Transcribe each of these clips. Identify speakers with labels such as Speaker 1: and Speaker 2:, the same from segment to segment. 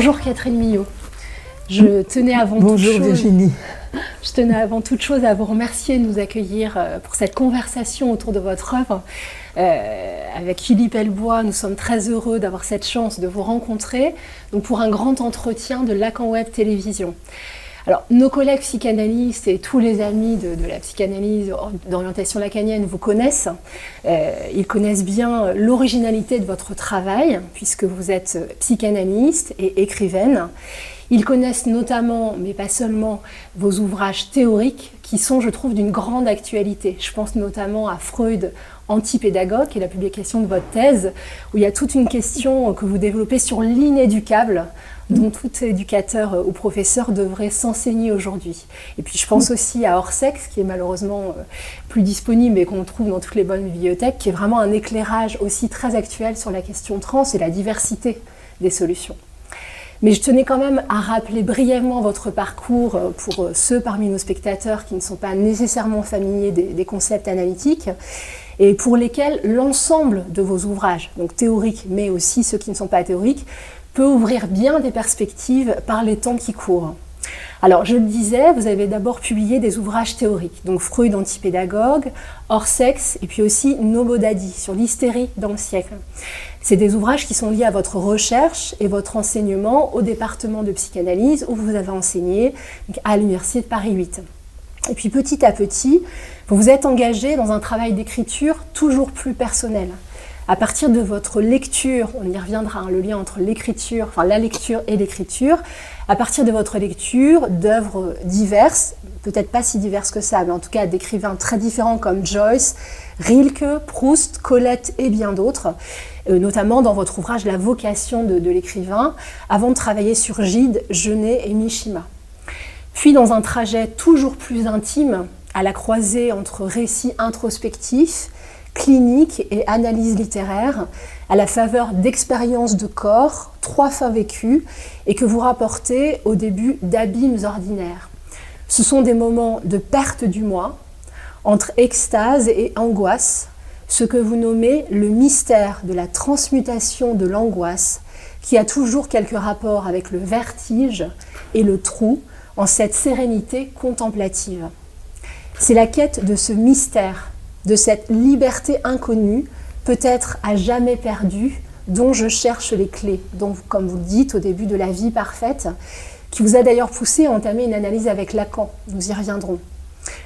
Speaker 1: Bonjour Catherine Millot. Je tenais avant
Speaker 2: Bonjour Virginie.
Speaker 1: Je tenais avant toute chose à vous remercier de nous accueillir pour cette conversation autour de votre œuvre. Avec Philippe Elbois, nous sommes très heureux d'avoir cette chance de vous rencontrer donc pour un grand entretien de Lacan Web Télévision. Alors, nos collègues psychanalystes et tous les amis de la psychanalyse d'orientation lacanienne vous connaissent. Ils connaissent bien l'originalité de votre travail, puisque vous êtes psychanalyste et écrivaine. Ils connaissent notamment, mais pas seulement, vos ouvrages théoriques qui sont, je trouve, d'une grande actualité. Je pense notamment à Freud, Antipédagogue, qui est la publication de votre thèse, où il y a toute une question que vous développez sur l'inéducable, dont tout éducateur ou professeur devrait s'enseigner aujourd'hui. Et puis je pense aussi à Hors-Sexe, qui est malheureusement plus disponible et qu'on trouve dans toutes les bonnes bibliothèques, qui est vraiment un éclairage aussi très actuel sur la question trans et la diversité des solutions. Mais je tenais quand même à rappeler brièvement votre parcours pour ceux parmi nos spectateurs qui ne sont pas nécessairement familiers des concepts analytiques et pour lesquels l'ensemble de vos ouvrages, donc théoriques mais aussi ceux qui ne sont pas théoriques, peut ouvrir bien des perspectives par les temps qui courent. Alors, je le disais, vous avez d'abord publié des ouvrages théoriques, donc Freud, Antipédagogue, Hors-Sexe, et puis aussi Nobodadi, sur l'hystérie dans le siècle. C'est des ouvrages qui sont liés à votre recherche et votre enseignement au département de psychanalyse où vous avez enseigné à l'Université de Paris 8. Et puis petit à petit, vous vous êtes engagé dans un travail d'écriture toujours plus personnel. À partir de votre lecture, on y reviendra, le lien entre l'écriture, enfin la lecture et l'écriture, à partir de votre lecture d'œuvres diverses, peut-être pas si diverses que ça, mais en tout cas d'écrivains très différents comme Joyce, Rilke, Proust, Colette et bien d'autres, notamment dans votre ouvrage La vocation de l'écrivain, avant de travailler sur Gide, Genet et Mishima. Puis dans un trajet toujours plus intime, à la croisée entre récits introspectifs, clinique et analyse littéraire, à la faveur d'expériences de corps, 3 fois vécues, et que vous rapportez au début d'Abîmes ordinaires. Ce sont des moments de perte du moi, entre extase et angoisse, ce que vous nommez le mystère de la transmutation de l'angoisse, qui a toujours quelque rapport avec le vertige et le trou en cette sérénité contemplative. C'est la quête de ce mystère, de cette liberté inconnue, peut-être à jamais perdue, dont je cherche les clés, dont, comme vous le dites au début de La vie parfaite, qui vous a d'ailleurs poussé à entamer une analyse avec Lacan, nous y reviendrons.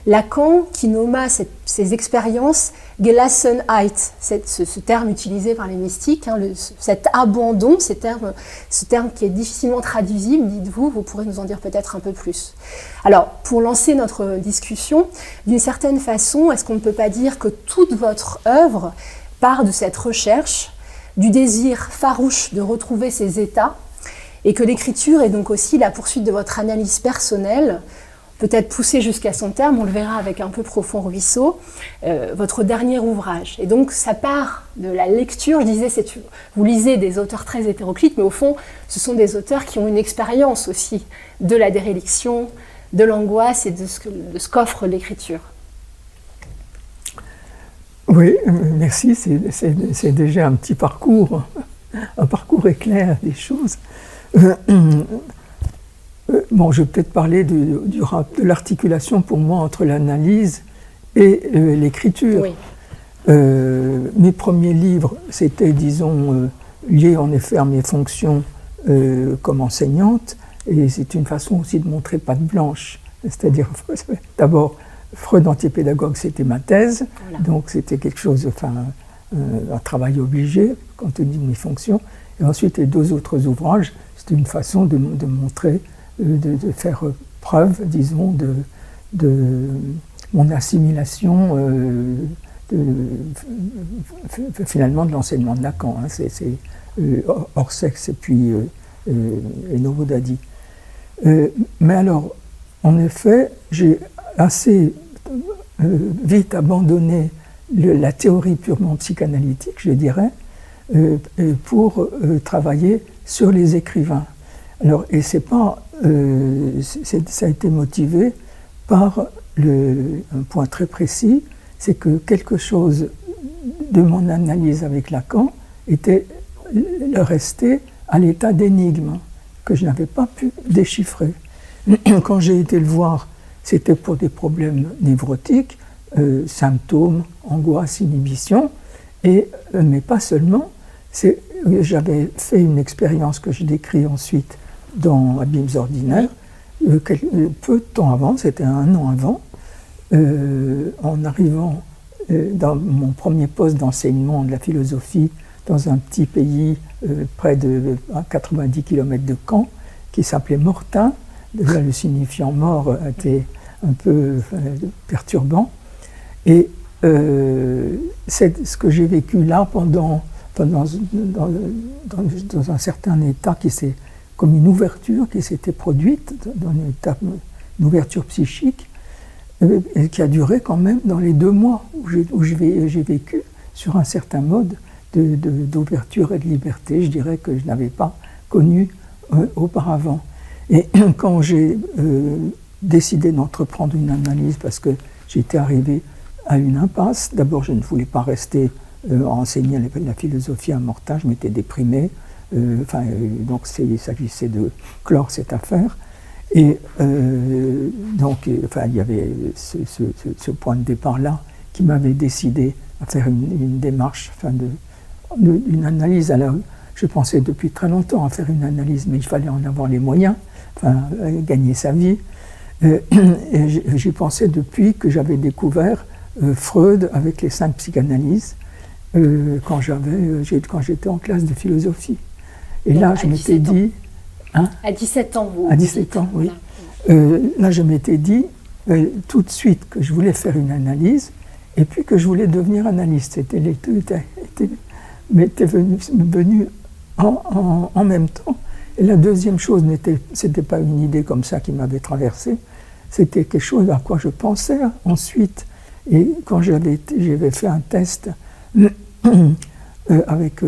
Speaker 1: Lacan qui nomma ces expériences Gelassenheit, ce terme utilisé par les mystiques, cet abandon, ce terme qui est difficilement traduisible, dites-vous, vous pourrez nous en dire peut-être un peu plus. Alors, pour lancer notre discussion, d'une certaine façon, est-ce qu'on ne peut pas dire que toute votre œuvre part de cette recherche, du désir farouche de retrouver ces états, et que l'écriture est donc aussi la poursuite de votre analyse personnelle, peut-être poussé jusqu'à son terme, on le verra avec un peu Profond Ruisseau, votre dernier ouvrage. Et donc ça part de la lecture, je disais, vous lisez des auteurs très hétéroclites, mais au fond, ce sont des auteurs qui ont une expérience aussi de la déréliction, de l'angoisse et de ce qu'offre l'écriture.
Speaker 2: Oui, merci, c'est déjà un petit parcours, un parcours éclair des choses. Bon, je vais peut-être parler de l'articulation pour moi entre l'analyse et l'écriture. Oui. Mes premiers livres, c'était, disons, liés en effet à mes fonctions comme enseignante, et c'est une façon aussi de montrer patte blanche. C'est-à-dire, d'abord, Freud Antipédagogue, c'était ma thèse, voilà. Donc c'était quelque chose, un travail obligé, compte tenu de mes fonctions. Et ensuite, les 2 autres ouvrages, c'était une façon de montrer, de faire preuve, disons, de mon assimilation finalement de l'enseignement de Lacan. C'est Hors-Sexe et puis et Nobodadi. Mais alors, en effet, j'ai assez vite abandonné la théorie purement psychanalytique, je dirais, pour travailler sur les écrivains. Alors, et c'est pas, ça a été motivé par un point très précis, c'est que quelque chose de mon analyse avec Lacan était resté à l'état d'énigme. que je n'avais pas pu déchiffrer. Quand j'ai été le voir, c'était pour des problèmes névrotiques, symptômes, angoisse, inhibition, mais pas seulement. J'avais fait une expérience que je décris ensuite dans Abîmes ordinaires, peu de temps avant, c'était 1 an avant, en arrivant dans mon premier poste d'enseignement de la philosophie dans un petit pays près de 90 km de Caen, qui s'appelait Mortain. Déjà, le signifiant mort était un peu perturbant. Et c'est ce que j'ai vécu là dans un certain état qui s'est, comme une ouverture qui s'était produite, dans une ouverture psychique, et qui a duré quand même dans les 2 mois où j'ai vécu sur un certain mode d'ouverture et de liberté, je dirais que je n'avais pas connu auparavant. Et quand j'ai décidé d'entreprendre une analyse, parce que j'étais arrivé à une impasse, d'abord je ne voulais pas rester à enseigner la philosophie à Mortain, je m'étais déprimé, donc il s'agissait de clore cette affaire. Et donc, il y avait ce point de départ-là qui m'avait décidé à faire une démarche, une analyse. Alors, je pensais depuis très longtemps à faire une analyse, mais il fallait en avoir les moyens, gagner sa vie. Et j'y pensais depuis que j'avais découvert Freud avec les 5 psychanalyses quand j'étais en classe de philosophie. Et donc, là, je m'étais dit...
Speaker 1: Hein? À 17 ans, vous.
Speaker 2: À 17 ans, oui. Là, je m'étais dit tout de suite que je voulais faire une analyse et puis que je voulais devenir analyste. Les deux étaient venus en même temps. Et la deuxième chose, c'était pas une idée comme ça qui m'avait traversé, c'était quelque chose à quoi je pensais ensuite. Et quand j'avais fait un test avec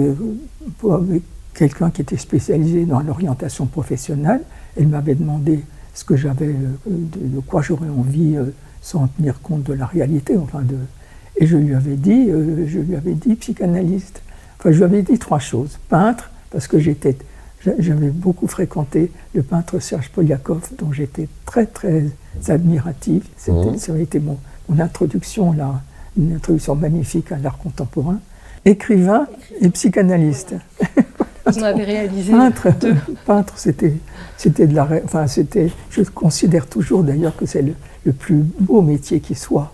Speaker 2: quelqu'un qui était spécialisé dans l'orientation professionnelle, elle m'avait demandé ce que j'avais, de quoi j'aurais envie sans tenir compte de la réalité, et je lui avais dit psychanalyste. Enfin, je lui avais dit 3 choses. Peintre, parce que j'avais beaucoup fréquenté le peintre Serge Poliakov, dont j'étais très très admiratif. Ça avait été mon introduction là, une introduction magnifique à l'art contemporain. Écrivain et psychanalyste.
Speaker 1: Vous en avez réalisé
Speaker 2: Peintre, c'était de la... je considère toujours d'ailleurs que c'est le plus beau métier qui soit.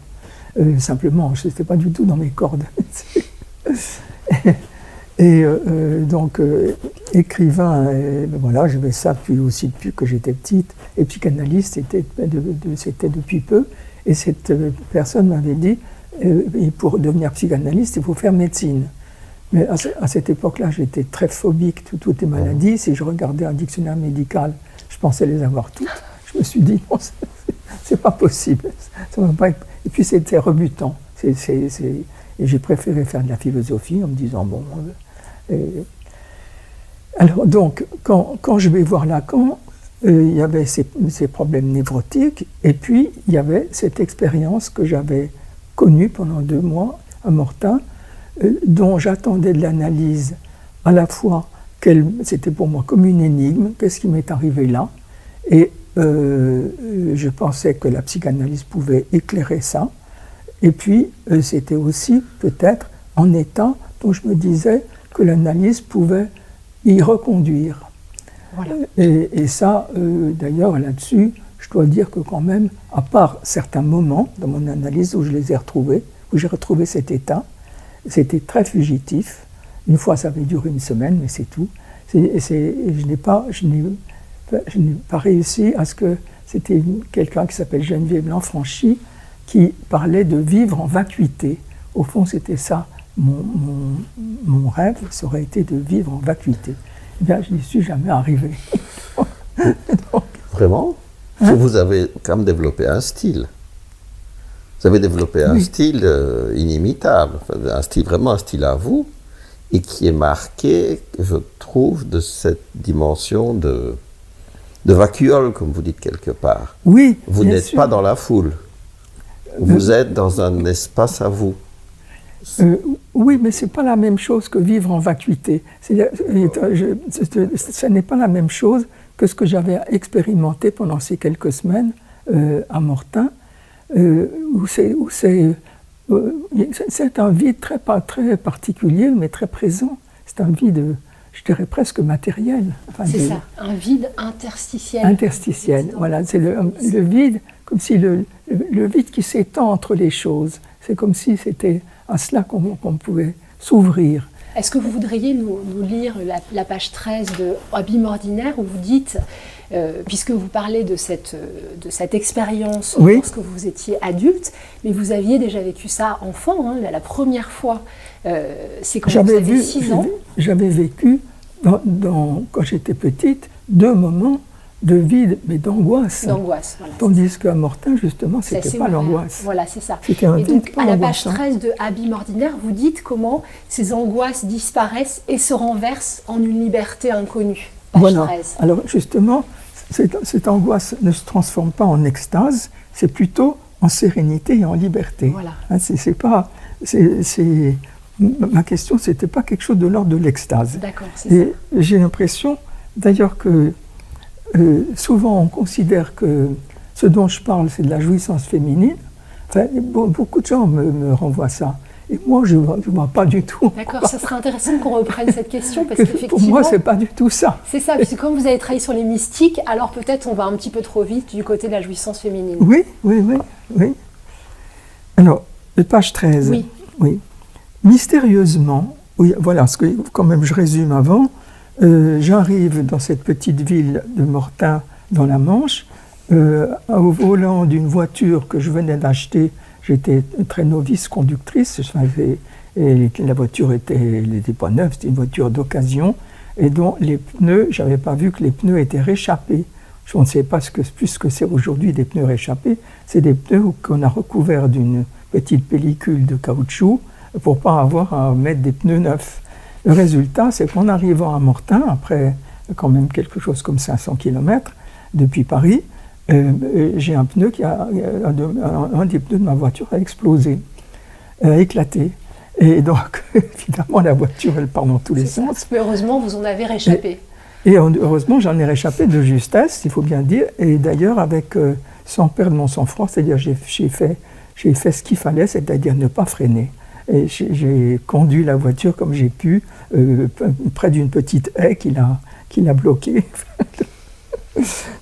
Speaker 2: Simplement, ce n'était pas du tout dans mes cordes. Et donc, écrivain, voilà, j'avais ça depuis que j'étais petite. Et psychanalyste, c'était depuis peu. Et cette personne m'avait dit, pour devenir psychanalyste, il faut faire médecine. Mais à cette époque-là, j'étais très phobique de toutes les maladies. Si je regardais un dictionnaire médical, je pensais les avoir toutes. Je me suis dit, non, c'est pas possible. Ça va pas être... Et puis c'était rebutant. Et j'ai préféré faire de la philosophie en me disant, bon... Alors donc, quand je vais voir Lacan, il y avait ces problèmes névrotiques, et puis il y avait cette expérience que j'avais connue pendant 2 mois à Mortain, dont j'attendais de l'analyse à la fois, c'était pour moi comme une énigme, qu'est-ce qui m'est arrivé là, et je pensais que la psychanalyse pouvait éclairer ça, et puis c'était aussi peut-être en état dont je me disais que l'analyse pouvait y reconduire. Voilà. Et ça, d'ailleurs, là-dessus, je dois dire que quand même, à part certains moments dans mon analyse où je les ai retrouvés, où j'ai retrouvé cet état, c'était très fugitif. Une fois, ça avait duré 1 semaine, mais c'est tout. Je n'ai pas réussi à ce que... C'était quelqu'un qui s'appelle Geneviève Lanfranchi qui parlait de vivre en vacuité. Au fond, c'était ça. Mon rêve, ça aurait été de vivre en vacuité. Eh bien, je n'y suis jamais arrivé.
Speaker 3: Donc, vraiment? Vous avez quand même développé un style. Vous avez développé un style inimitable, vraiment un style à vous, et qui est marqué, je trouve, de cette dimension de vacuole, comme vous dites quelque part.
Speaker 2: Oui,
Speaker 3: vous n'êtes pas dans la foule. Vous êtes dans un espace à vous.
Speaker 2: Oui, mais ce n'est pas la même chose que vivre en vacuité. Ce n'est pas la même chose que ce que j'avais expérimenté pendant ces quelques semaines à Mortain, où c'est un vide très particulier, mais très présent. C'est un vide, je dirais presque matériel.
Speaker 1: Enfin, c'est ça, un vide interstitiel.
Speaker 2: Interstitiel, voilà. C'est le vide, comme si le vide qui s'étend entre les choses. C'est comme si c'était à cela qu'on pouvait s'ouvrir.
Speaker 1: Est-ce que vous voudriez nous lire la page 13 de Abîme ordinaire, où vous dites, puisque vous parlez de cette expérience lorsque vous étiez adulte, mais vous aviez déjà vécu ça enfant, hein, la première fois, c'est quand vous avez 6 ans.
Speaker 2: J'avais vécu, quand j'étais petite, 2 moments de vide, mais d'angoisse.
Speaker 1: D'angoisse, voilà.
Speaker 2: Tandis qu'à Mortain, justement, ce n'était pas l'angoisse.
Speaker 1: Voilà, c'est ça.
Speaker 2: C'était un
Speaker 1: et
Speaker 2: vide
Speaker 1: donc, à la page 13 de Abîme ordinaire, vous dites comment ces angoisses disparaissent et se renversent en une liberté inconnue. Page 13. Alors, justement,
Speaker 2: cette angoisse ne se transforme pas en extase, c'est plutôt en sérénité et en liberté.
Speaker 1: Voilà.
Speaker 2: Hein, ma question, ce n'était pas quelque chose de l'ordre de l'extase.
Speaker 1: D'accord, c'est ça.
Speaker 2: Et j'ai l'impression, d'ailleurs, que souvent on considère que ce dont je parle, c'est de la jouissance féminine. Enfin, beaucoup de gens me renvoient ça. Et moi, je ne vois pas du tout.
Speaker 1: D'accord, ça serait intéressant qu'on reprenne cette question, parce qu'effectivement...
Speaker 2: Pour moi, ce n'est pas du tout ça.
Speaker 1: C'est ça, puisque comme vous avez travaillé sur les mystiques, alors peut-être on va un petit peu trop vite du côté de la jouissance féminine.
Speaker 2: Oui. Alors, page 13. Oui. Mystérieusement, voilà, ce que quand même je résume avant, j'arrive dans cette petite ville de Mortain, dans la Manche, au volant d'une voiture que je venais d'acheter. J'étais très novice conductrice, et la voiture n'était pas neuve, c'était une voiture d'occasion, et dont les pneus, je n'avais pas vu que les pneus étaient réchappés. Je ne sais pas plus ce que c'est aujourd'hui des pneus réchappés, c'est des pneus qu'on a recouverts d'une petite pellicule de caoutchouc pour ne pas avoir à mettre des pneus neufs. Le résultat, c'est qu'en arrivant à Mortain, après quand même quelque chose comme 500 km depuis Paris, j'ai un pneu un des pneus de ma voiture a explosé, a éclaté. Et donc, évidemment, la voiture, elle part dans tous les sens.
Speaker 1: Mais heureusement, vous en avez réchappé.
Speaker 2: Et heureusement, j'en ai réchappé de justesse, il faut bien dire, et d'ailleurs, sans perdre mon sang-froid, c'est-à-dire j'ai fait ce qu'il fallait, c'est-à-dire ne pas freiner. Et j'ai conduit la voiture comme j'ai pu, près d'une petite haie qui l'a bloquée.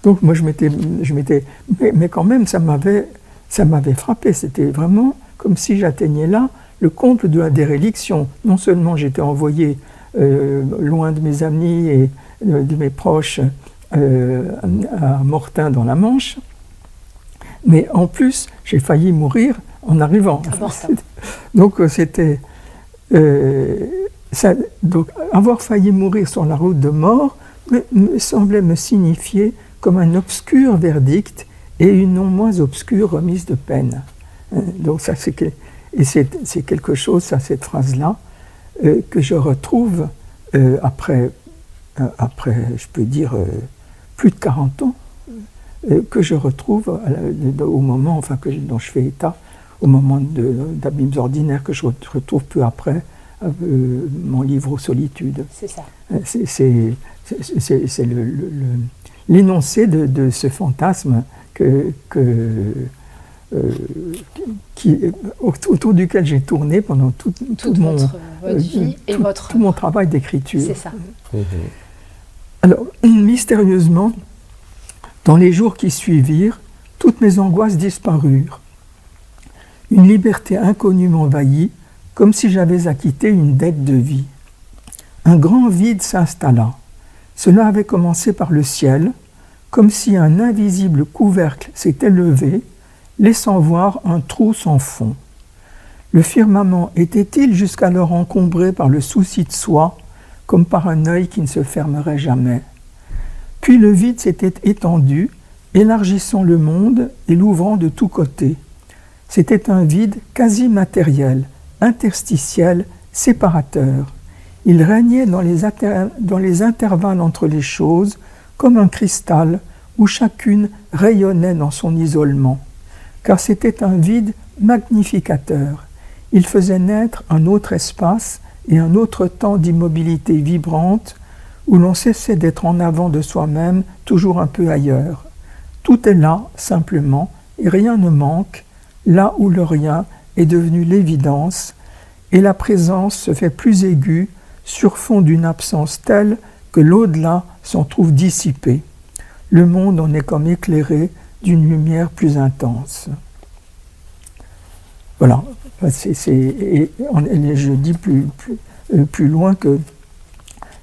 Speaker 2: Donc moi, mais quand même, ça m'avait frappé. C'était vraiment comme si j'atteignais là le comble de la déréliction. Non seulement j'étais envoyé loin de mes amis et de mes proches à Mortain dans la Manche, mais en plus, j'ai failli mourir en arrivant. Donc c'était... donc avoir failli mourir sur la route de mort me semblait me signifier comme un obscur verdict et une non moins obscure remise de peine. Donc ça, c'est quelque chose, cette phrase-là, que je retrouve après, je peux dire, plus de 40 ans, que je retrouve au moment dont je fais état, au moment d'Abîmes ordinaires, que je retrouve peu après mon livre aux solitudes.
Speaker 1: C'est ça.
Speaker 2: C'est l'énoncé de ce fantasme autour duquel j'ai tourné pendant toute votre vie et tout mon travail d'écriture.
Speaker 1: C'est ça.
Speaker 2: Alors, mystérieusement, dans les jours qui suivirent, toutes mes angoisses disparurent. Une liberté inconnue m'envahit, comme si j'avais acquitté une dette de vie. Un grand vide s'installa. Cela avait commencé par le ciel, comme si un invisible couvercle s'était levé, laissant voir un trou sans fond. Le firmament était-il jusqu'alors encombré par le souci de soi, comme par un œil qui ne se fermerait jamais? Puis le vide s'était étendu, élargissant le monde et l'ouvrant de tous côtés. C'était un vide quasi matériel, interstitiel, séparateur. Il régnait dans les intervalles entre les choses, comme un cristal où chacune rayonnait dans son isolement. Car c'était un vide magnificateur. Il faisait naître un autre espace et un autre temps d'immobilité vibrante, où l'on cessait d'être en avant de soi-même, toujours un peu ailleurs. Tout est là, simplement, et rien ne manque, là où le rien est devenu l'évidence, et la présence se fait plus aiguë sur fond d'une absence telle que l'au-delà s'en trouve dissipé. Le monde en est comme éclairé d'une lumière plus intense. Voilà, je dis plus loin que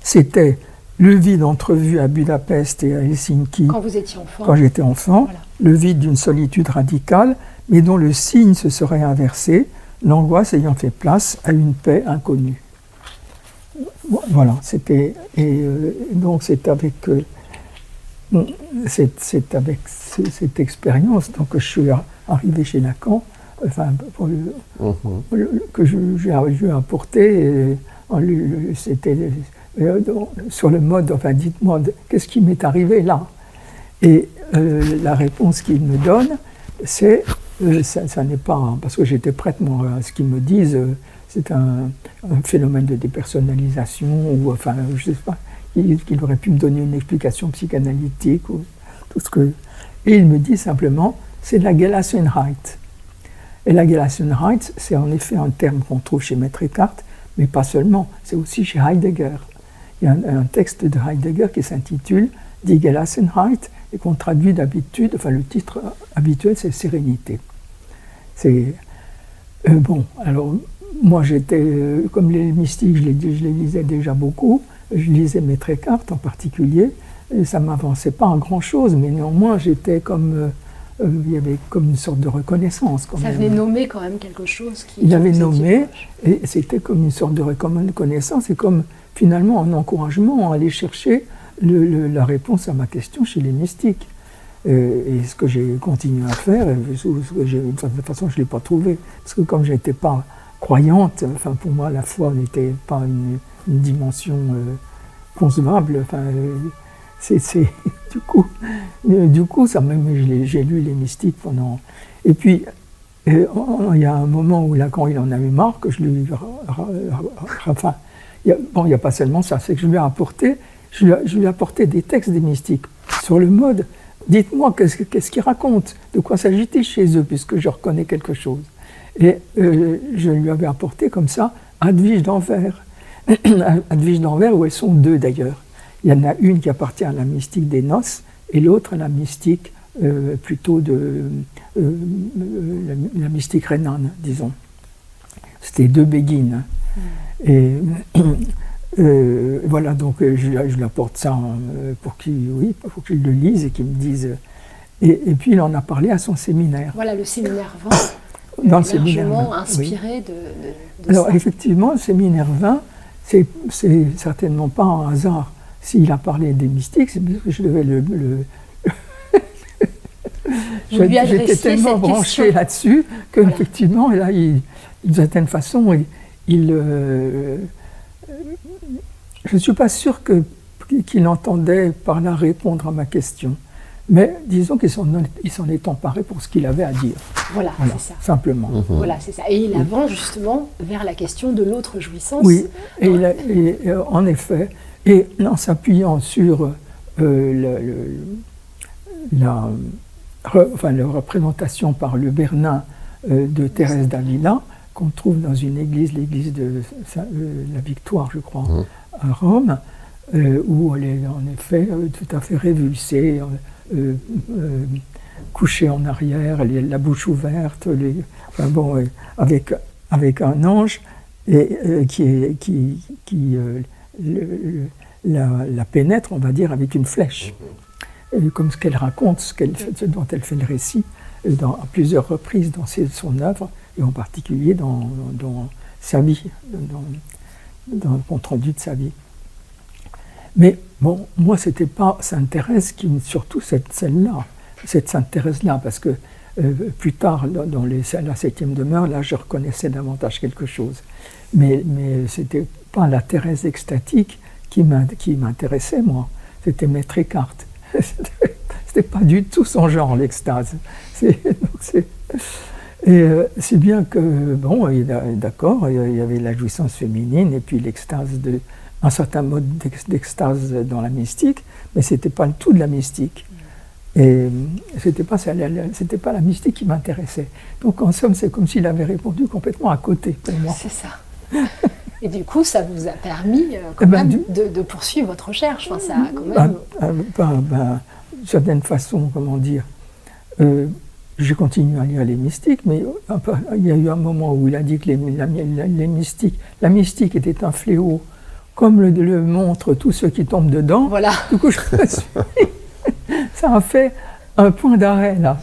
Speaker 2: c'était le vide entrevu à Budapest et à Helsinki
Speaker 1: quand vous étiez enfant.
Speaker 2: Quand j'étais enfant, voilà. Le vide d'une solitude radicale, mais dont le signe se serait inversé, l'angoisse ayant fait place à une paix inconnue. Voilà, c'était... donc c'est avec cette expérience donc, que je suis arrivé chez Lacan, enfin, que j'ai apporté, c'était sur le mode, enfin dites-moi, qu'est-ce qui m'est arrivé là? Et la réponse qu'il me donne, c'est, ça n'est pas, parce que j'étais prête moi, à ce qu'ils me disent, c'est un phénomène de dépersonnalisation, ou enfin, je ne sais pas, qu'il aurait pu me donner une explication psychanalytique, ou tout ce que... Et il me dit simplement, c'est de la Gelassenheit. Et la Gelassenheit, c'est en effet un terme qu'on trouve chez Maître Eckhart, mais pas seulement, c'est aussi chez Heidegger. Il y a un texte de Heidegger qui s'intitule Die Gelassenheit, et qu'on traduit d'habitude, enfin le titre habituel c'est Sérénité. C'est bon, alors moi j'étais, comme les mystiques, je les lisais déjà beaucoup, je lisais Maître Eckhart en particulier, et ça ne m'avançait pas en grand chose, mais néanmoins j'étais comme, il y avait comme une sorte de reconnaissance.
Speaker 1: Ça venait nommer quand même quelque chose qui...
Speaker 2: Il avait nommé, et c'était comme une sorte de reconnaissance, et comme finalement un encouragement à aller chercher la réponse à ma question chez les mystiques. Et ce que j'ai continué à faire, de toute façon je ne l'ai pas trouvé, parce que comme je n'étais pas croyante, enfin pour moi la foi n'était pas une dimension concevable, enfin, du coup ça j'ai lu les mystiques pendant... Et puis il y a un moment où Lacan il en a eu marre, que je lui... Enfin, il n'y a pas seulement ça, c'est que je lui ai apporté des textes des mystiques sur le mode, dites-moi qu'est-ce qu'ils racontent, de quoi s'agit-il chez eux, puisque je reconnais quelque chose. Et je lui avais apporté comme ça Hadvige d'Anvers. Hadvige d'Anvers, où elles sont deux d'ailleurs. Il y en a une qui appartient à la mystique des noces, et l'autre à la mystique plutôt de la mystique rhénane, disons. C'était deux béguines. Et voilà, donc je lui apporte ça pour qu'il le lise et qu'il me dise. Et puis il en a parlé à son séminaire.
Speaker 1: Voilà, le séminaire 20,
Speaker 2: dans le séminaire 20,
Speaker 1: inspiré
Speaker 2: oui.
Speaker 1: de
Speaker 2: Alors
Speaker 1: ça.
Speaker 2: effectivement, le séminaire 20, c'est certainement pas un hasard. S'il a parlé des mystiques, c'est parce que je devais j'étais tellement branché là-dessus qu'effectivement, voilà. Là, d'une certaine façon, je ne suis pas sûr qu'il entendait par là répondre à ma question. Mais disons qu'il s'en est emparé pour ce qu'il avait à dire.
Speaker 1: Voilà, c'est ça.
Speaker 2: Simplement.
Speaker 1: Voilà, c'est ça. Et il avance justement vers la question de l'autre jouissance.
Speaker 2: Oui, et en effet, et en s'appuyant sur la représentation par le Bernin de Thérèse d'Avila, qu'on trouve dans une église, l'église de la Victoire, je crois, à Rome, où elle est en effet tout à fait révulsée, couchée en arrière, la bouche ouverte, avec un ange qui la pénètre, on va dire, avec une flèche. Comme ce qu'elle raconte, ce dont elle fait le récit à plusieurs reprises dans son œuvre, et en particulier dans sa vie, dans le compte-rendu de sa vie. Mais bon, moi, c'était pas Sainte Thérèse surtout cette Sainte Thérèse-là, parce que plus tard, dans la 7e demeure, là, je reconnaissais davantage quelque chose. Mais c'était pas la Thérèse extatique qui m'intéressait, moi. C'était Maître Eckhart. C'était pas du tout son genre, l'extase. C'est bien que, bon, d'accord, il y avait la jouissance féminine et puis l'extase un certain mode d'extase dans la mystique, mais ce n'était pas tout de la mystique. Et ce n'était pas la mystique qui m'intéressait. Donc en somme, c'est comme s'il avait répondu complètement à côté pour moi.
Speaker 1: C'est ça. Et du coup, ça vous a permis quand même de poursuivre votre recherche. Enfin, ça a quand même...
Speaker 2: d'une certaine façon, comment dire, j'ai continué à lire les mystiques, mais il y a eu un moment où il a dit que la mystique était un fléau, comme le montrent tous ceux qui tombent dedans.
Speaker 1: Voilà.
Speaker 2: Du coup, ça a fait un point d'arrêt, là.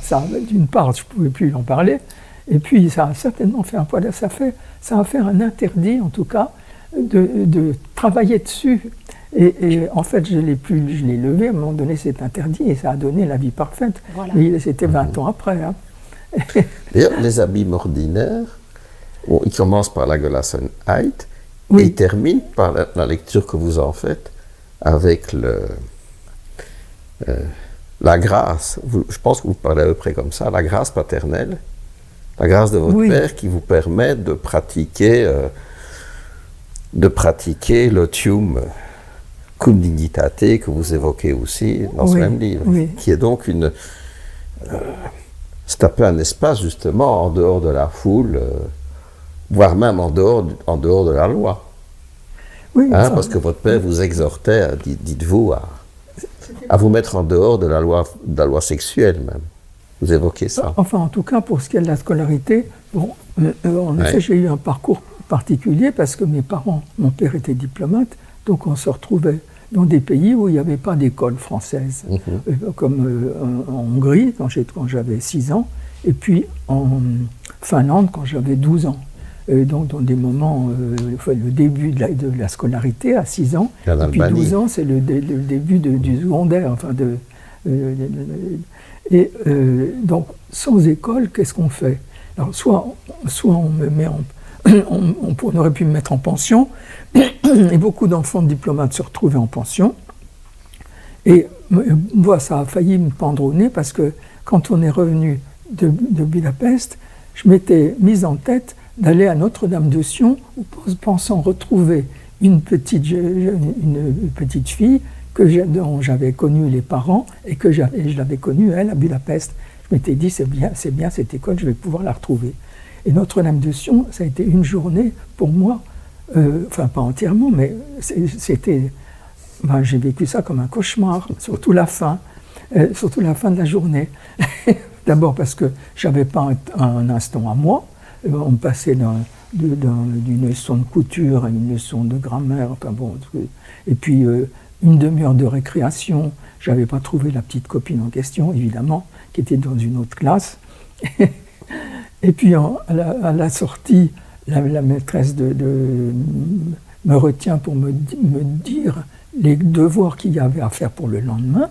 Speaker 2: D'une part, je ne pouvais plus en parler, et puis ça a certainement fait un point d'arrêt. Ça a fait un interdit, en tout cas, de travailler dessus. Et en fait, je l'ai levé, à un moment donné, c'est interdit, et ça a donné la vie parfaite. Voilà. Mais c'était 20 ans après. Hein.
Speaker 3: D'ailleurs, les abîmes ordinaires, ils commencent par la Gelassenheit,
Speaker 2: oui.
Speaker 3: Et ils terminent par la lecture que vous en faites avec la grâce. Je pense que vous parlez à peu près comme ça, la grâce paternelle, la grâce de votre Père qui vous permet de pratiquer l'otium cum dignitate que vous évoquez aussi dans ce même livre, qui est donc c'est un peu un espace justement en dehors de la foule, voire même en dehors de la loi.
Speaker 2: Oui,
Speaker 3: parce que votre Père vous exhortait, dites-vous, à vous mettre en dehors de la loi sexuelle même. Vous évoquez ça.
Speaker 2: Enfin, en tout cas, pour ce qui est de la scolarité, en effet, j'ai eu un parcours particulier parce que mon père était diplomate, donc on se retrouvait dans des pays où il n'y avait pas d'école française, comme en Hongrie quand j'avais 6 ans, et puis en Finlande quand j'avais 12 ans. Donc dans des moments, le début de la scolarité à 6 ans, et puis 12 ans c'est le début du secondaire. Donc sans école, qu'est-ce qu'on fait? Alors soit on me met on aurait pu me mettre en pension, et beaucoup d'enfants de diplomates se retrouvaient en pension. Et moi, ça a failli me pendre au nez parce que quand on est revenu de Budapest, je m'étais mise en tête d'aller à Notre-Dame-de-Sion, pensant retrouver une petite fille dont j'avais connu les parents et que je l'avais connue, elle, à Budapest. Je m'étais dit, c'est bien cette école, je vais pouvoir la retrouver. Et Notre-Dame-de-Sion, ça a été une journée pour moi, enfin pas entièrement, mais c'était... j'ai vécu ça comme un cauchemar, surtout la fin de la journée. D'abord parce que je n'avais pas un instant à moi. On passait d'une leçon de couture à une leçon de grammaire, et puis une demi-heure de récréation. Je n'avais pas trouvé la petite copine en question, évidemment, qui était dans une autre classe. Et puis à la sortie, la maîtresse me retient pour me dire les devoirs qu'il y avait à faire pour le lendemain.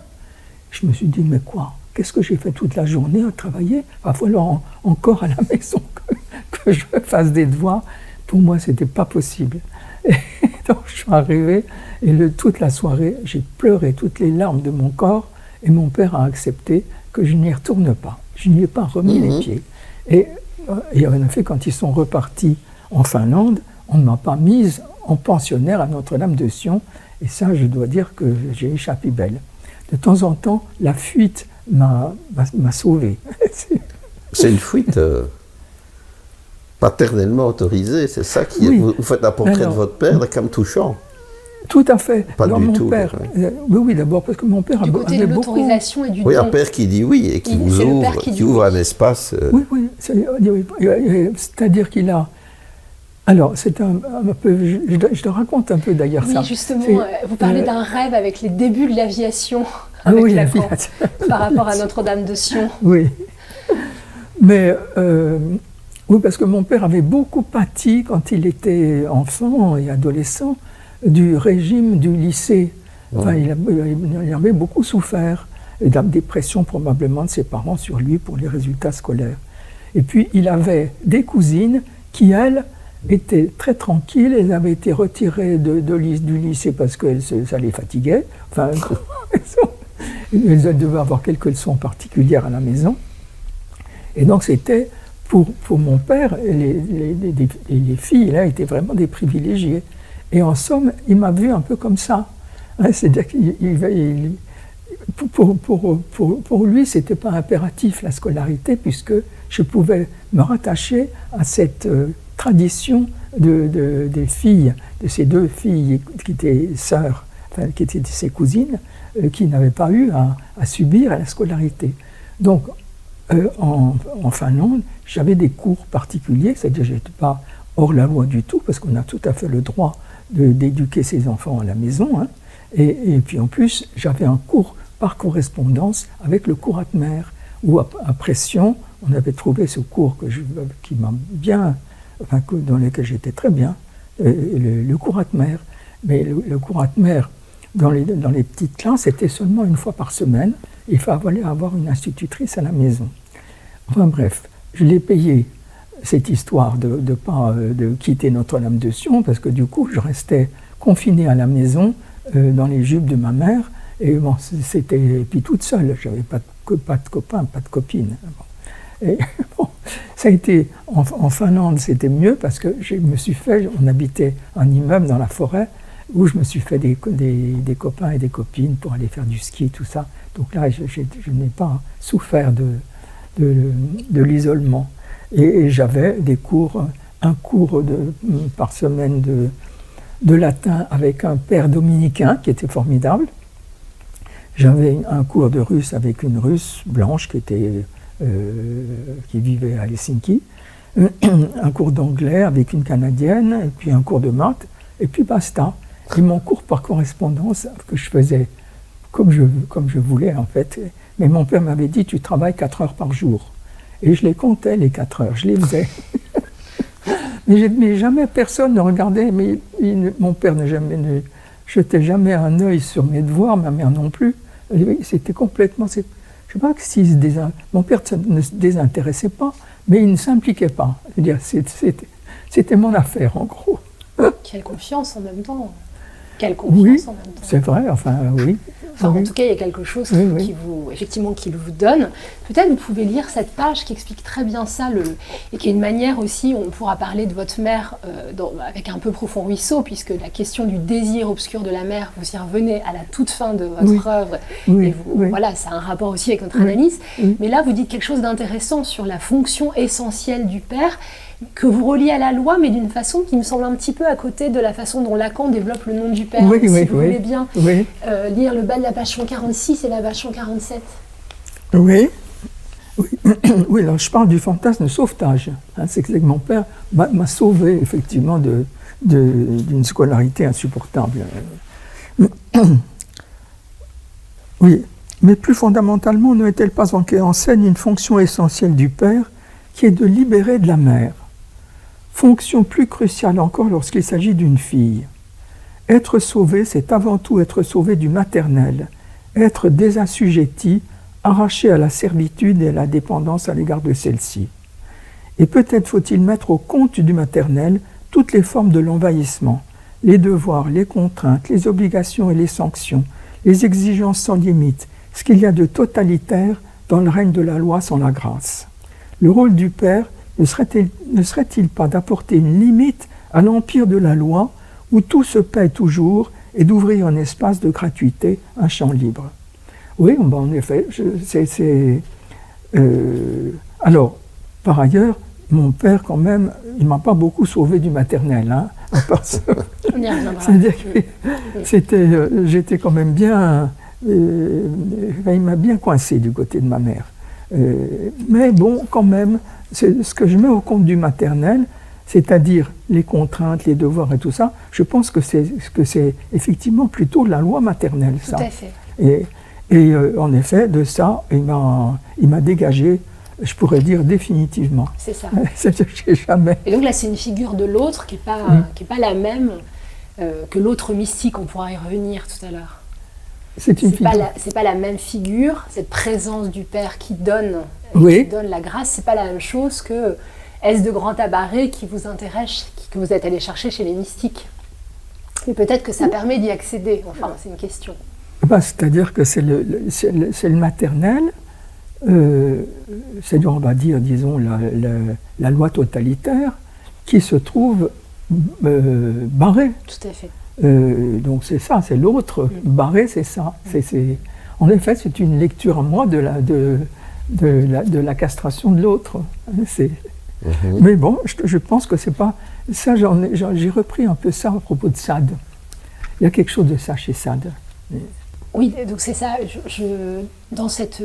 Speaker 2: Je me suis dit, mais quoi? Qu'est-ce que j'ai fait toute la journée à travailler? Il va falloir encore à la maison que je fasse des devoirs. Pour moi, ce n'était pas possible. Et donc, je suis arrivé et toute la soirée, j'ai pleuré toutes les larmes de mon corps et mon père a accepté que je n'y retourne pas. Je n'y ai pas remis les pieds. Et en effet, quand ils sont repartis en Finlande, on ne m'a pas mise en pensionnaire à Notre-Dame-de-Sion. Et ça, je dois dire que j'ai échappé belle. De temps en temps, la fuite m'a sauvé.
Speaker 3: C'est une fuite paternellement autorisée, c'est ça qui est... Vous faites un portrait de votre père, c'est quand même touchant.
Speaker 2: Tout à fait.
Speaker 3: Pas
Speaker 2: alors,
Speaker 3: du
Speaker 2: mon
Speaker 3: tout.
Speaker 2: père, oui, d'abord parce que mon père
Speaker 1: avait beaucoup... Du côté de l'autorisation et du
Speaker 3: un père qui dit oui et qui vous ouvre un espace...
Speaker 2: Oui, c'est-à-dire qu'il a... Alors, c'est un peu... Je te raconte un peu d'ailleurs ça.
Speaker 1: Oui, justement, vous parlez d'un rêve avec les débuts de l'aviation avec Lacan, par rapport à Notre-Dame-de-Sion.
Speaker 2: Oui. Mais... oui, parce que mon père avait beaucoup pâti quand il était enfant et adolescent du régime du lycée. Enfin, il avait beaucoup souffert et de la dépression probablement de ses parents sur lui pour les résultats scolaires. Et puis il avait des cousines qui, elles, étaient très tranquilles. Elles avaient été retirées du lycée parce que ça les fatiguait. Enfin, elles devaient avoir quelques leçons particulières à la maison. Et donc c'était... Pour mon père, les filles là étaient vraiment des privilégiés. Et en somme, il m'a vu un peu comme ça. Hein, c'est-à-dire pour lui, ce n'était pas impératif la scolarité, puisque je pouvais me rattacher à cette tradition des filles, de ces deux filles qui étaient sœurs, enfin, qui étaient ses cousines, qui n'avaient pas eu à subir la scolarité. Donc, en Finlande, j'avais des cours particuliers, c'est-à-dire que je n'étais pas hors la loi du tout, parce qu'on a tout à fait le droit d'éduquer ses enfants à la maison. Hein. Et puis en plus, j'avais un cours par correspondance avec le cours Atmer, où à Pression, on avait trouvé ce cours qui m'a bien, enfin, dans lequel j'étais très bien, le cours Atmer. Mais le cours Atmer, dans les petites classes, c'était seulement une fois par semaine. Il fallait avoir une institutrice à la maison. Enfin bref, je l'ai payé, cette histoire de quitter Notre-Dame de Sion, parce que du coup, je restais confiné à la maison, dans les jupes de ma mère, et bon, et puis toute seule, j'avais pas de copains, pas de copines. Bon. Et bon, ça a été, en Finlande, c'était mieux, parce que on habitait un immeuble dans la forêt, où je me suis fait des copains et des copines pour aller faire du ski, tout ça. Donc là, je n'ai pas souffert de l'isolement. Et j'avais un cours par semaine de latin avec un père dominicain qui était formidable. J'avais un cours de russe avec une russe blanche qui vivait à Helsinki. Un cours d'anglais avec une canadienne, et puis un cours de maths, et puis basta. Et mon cours par correspondance, que je faisais comme je voulais en fait. Mais mon père m'avait dit, tu travailles 4 heures par jour. Et je les comptais, les 4 heures, je les faisais. mais jamais personne ne regardait, mon père ne jetait jamais un œil sur mes devoirs, ma mère non plus. C'était complètement... Je ne sais pas si mon père ne se désintéressait pas, mais il ne s'impliquait pas. Je veux dire, c'était mon affaire, en gros.
Speaker 1: Quelle confiance en même temps. Quelle confiance en même temps.
Speaker 2: C'est vrai, enfin, oui.
Speaker 1: Enfin, en tout cas, il y a quelque chose qui vous donne. Peut-être vous pouvez lire cette page qui explique très bien ça, et qui est une manière aussi, on pourra parler de votre mère avec un peu profond ruisseau, puisque la question du désir obscur de la mère, vous y revenez à la toute fin de votre œuvre, et voilà, ça a un rapport aussi avec notre analyse. Mais là, vous dites quelque chose d'intéressant sur la fonction essentielle du père, que vous reliez à la loi, mais d'une façon qui me semble un petit peu à côté de la façon dont Lacan développe le nom du père. Si vous voulez bien lire le bas de la page 146 et la page 147.
Speaker 2: Oui, alors je parle du fantasme de sauvetage. Hein, c'est que mon père m'a sauvé effectivement d'une scolarité insupportable. Oui, mais plus fondamentalement, ne met-elle pas en scène une fonction essentielle du père qui est de libérer de la mère? Fonction plus cruciale encore lorsqu'il s'agit d'une fille. Être sauvé, c'est avant tout être sauvé du maternel, être désassujetti, arraché à la servitude et à la dépendance à l'égard de celle-ci. Et peut-être faut-il mettre au compte du maternel toutes les formes de l'envahissement, les devoirs, les contraintes, les obligations et les sanctions, les exigences sans limite, ce qu'il y a de totalitaire dans le règne de la loi sans la grâce. Le rôle du père ne serait-il pas d'apporter une limite à l'empire de la loi où tout se paie toujours et d'ouvrir un espace de gratuité, un champ libre? Oui, en effet, alors, par ailleurs, mon père, quand même, il ne m'a pas beaucoup sauvé du maternel, hein, à part ça. C'est-à-dire que j'étais quand même bien... il m'a bien coincé du côté de ma mère. Mais bon, quand même, ce que je mets au compte du maternel, c'est-à-dire les contraintes, les devoirs et tout ça, je pense que c'est effectivement plutôt la loi maternelle, ça.
Speaker 1: Tout à fait.
Speaker 2: Et en effet, de ça, il m'a dégagé, je pourrais dire définitivement.
Speaker 1: C'est ça.
Speaker 2: C'est-à-dire que j'ai jamais...
Speaker 1: Et donc là, c'est une figure de l'autre qui n'est pas la même que l'autre mystique, on pourra y revenir tout à l'heure. C'est pas la même figure, cette présence du Père qui donne la grâce, c'est pas la même chose que est-ce de grand tabaret qui vous intéresse, que vous êtes allé chercher chez les mystiques. Et peut-être que ça permet d'y accéder, enfin c'est une question.
Speaker 2: C'est-à-dire que c'est le maternel, c'est on va dire, disons, la loi totalitaire qui se trouve Barré.
Speaker 1: Tout à fait.
Speaker 2: Donc c'est ça, c'est l'autre. Barré, c'est ça. En effet, c'est une lecture à moi de la castration de l'autre. Mais bon, je pense que c'est pas... Ça, j'ai repris un peu ça à propos de Sade. Il y a quelque chose de ça chez Sade.
Speaker 1: Oui, donc c'est ça. Dans cette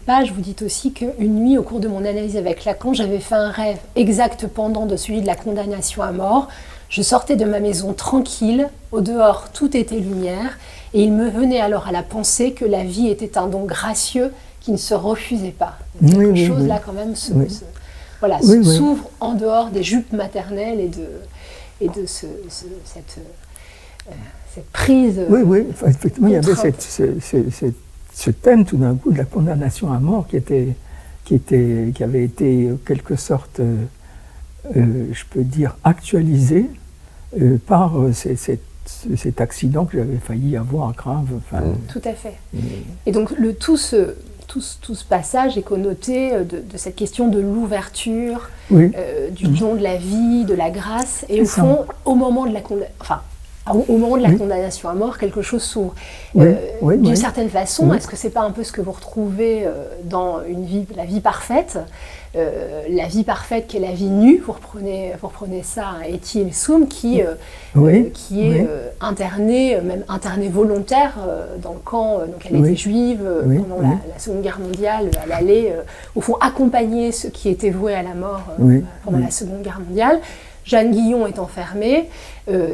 Speaker 1: page, vous dites aussi qu'une nuit, au cours de mon analyse avec Lacan, j'avais fait un rêve exact pendant de celui de la condamnation à mort. Je sortais de ma maison tranquille, au dehors tout était lumière, et il me venait alors à la pensée que la vie était un don gracieux qui ne se refusait pas. Quelque chose là quand même s'ouvre en dehors des jupes maternelles et de cette prise.
Speaker 2: Oui, effectivement, il y avait ce thème tout d'un coup de la condamnation à mort qui avait été en quelque sorte, je peux dire, actualisé par cet accident que j'avais failli avoir grave.
Speaker 1: Tout à fait. Et donc tout ce passage est connoté de cette question de l'ouverture, du don de la vie, de la grâce, et au fond, au moment de la condamnation à mort, quelque chose s'ouvre. D'une certaine façon, est-ce que c'est pas un peu ce que vous retrouvez dans la vie parfaite, la vie parfaite qui est la vie nue, vous reprenez ça à Étienne Soum, qui est internée, même internée volontaire dans le camp, donc elle était juive pendant la Seconde Guerre mondiale, elle allait au fond accompagner ceux qui étaient voués à la mort pendant la Seconde Guerre mondiale. Jeanne Guillon est enfermée,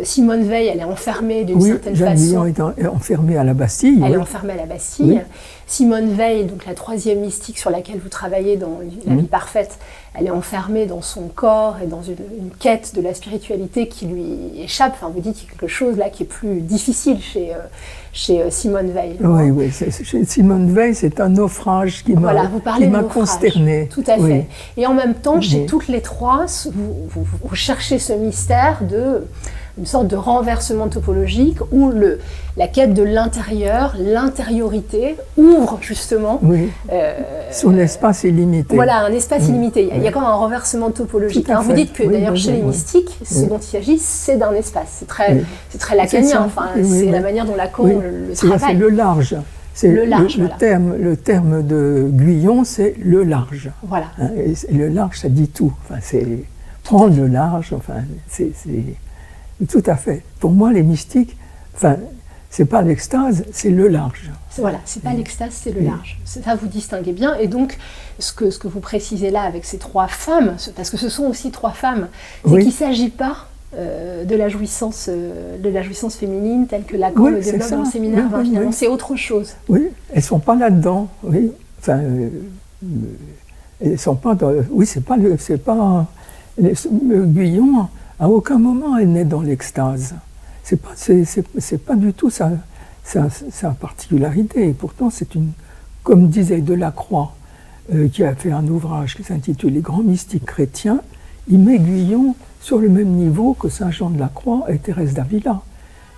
Speaker 1: Simone Veil, elle est enfermée d'une certaine façon. Jeanne
Speaker 2: Guillon est enfermée à la Bastille.
Speaker 1: Elle est enfermée à la Bastille. Simone Veil, donc la troisième mystique sur laquelle vous travaillez dans La vie parfaite, elle est enfermée dans son corps et dans une quête de la spiritualité qui lui échappe. Enfin, vous dites qu'il y a quelque chose là qui est plus difficile chez Simone Veil.
Speaker 2: Oui, chez Simone Veil, c'est un naufrage qui m'a consternée.
Speaker 1: Tout à fait. Et en même temps, chez toutes les trois, vous cherchez ce mystère une sorte de renversement topologique où la quête de l'intérieur, l'intériorité, ouvre justement...
Speaker 2: son espace illimité.
Speaker 1: Voilà, un espace illimité. Il y a quand même un renversement topologique. Vous dites que d'ailleurs chez les mystiques, ce dont il s'agit, c'est d'un espace. C'est très lacanien, c'est la manière dont Lacan le travaille.
Speaker 2: C'est le large. Le terme de Guyon, c'est le large.
Speaker 1: Voilà.
Speaker 2: Et le large, ça dit tout. C'est prendre le large, c'est... Tout à fait. Pour moi, les mystiques, c'est pas l'extase, c'est le large.
Speaker 1: Voilà, c'est pas l'extase, c'est le large. Ça, vous distinguez bien. Et donc, ce que vous précisez là avec ces trois femmes, parce que ce sont aussi trois femmes, c'est qu'il ne s'agit pas de la jouissance féminine telle que Lacan le développe dans le séminaire 20 finalement. C'est autre chose.
Speaker 2: Oui, elles ne sont pas là-dedans. Oui, elles sont pas dans... Oui, c'est pas... Guyon... À aucun moment elle n'est dans l'extase. C'est pas du tout sa particularité. Et pourtant, comme disait Delacroix, qui a fait un ouvrage qui s'intitule Les grands mystiques chrétiens, il met Guyon sur le même niveau que Saint Jean de la Croix et Thérèse d'Avila.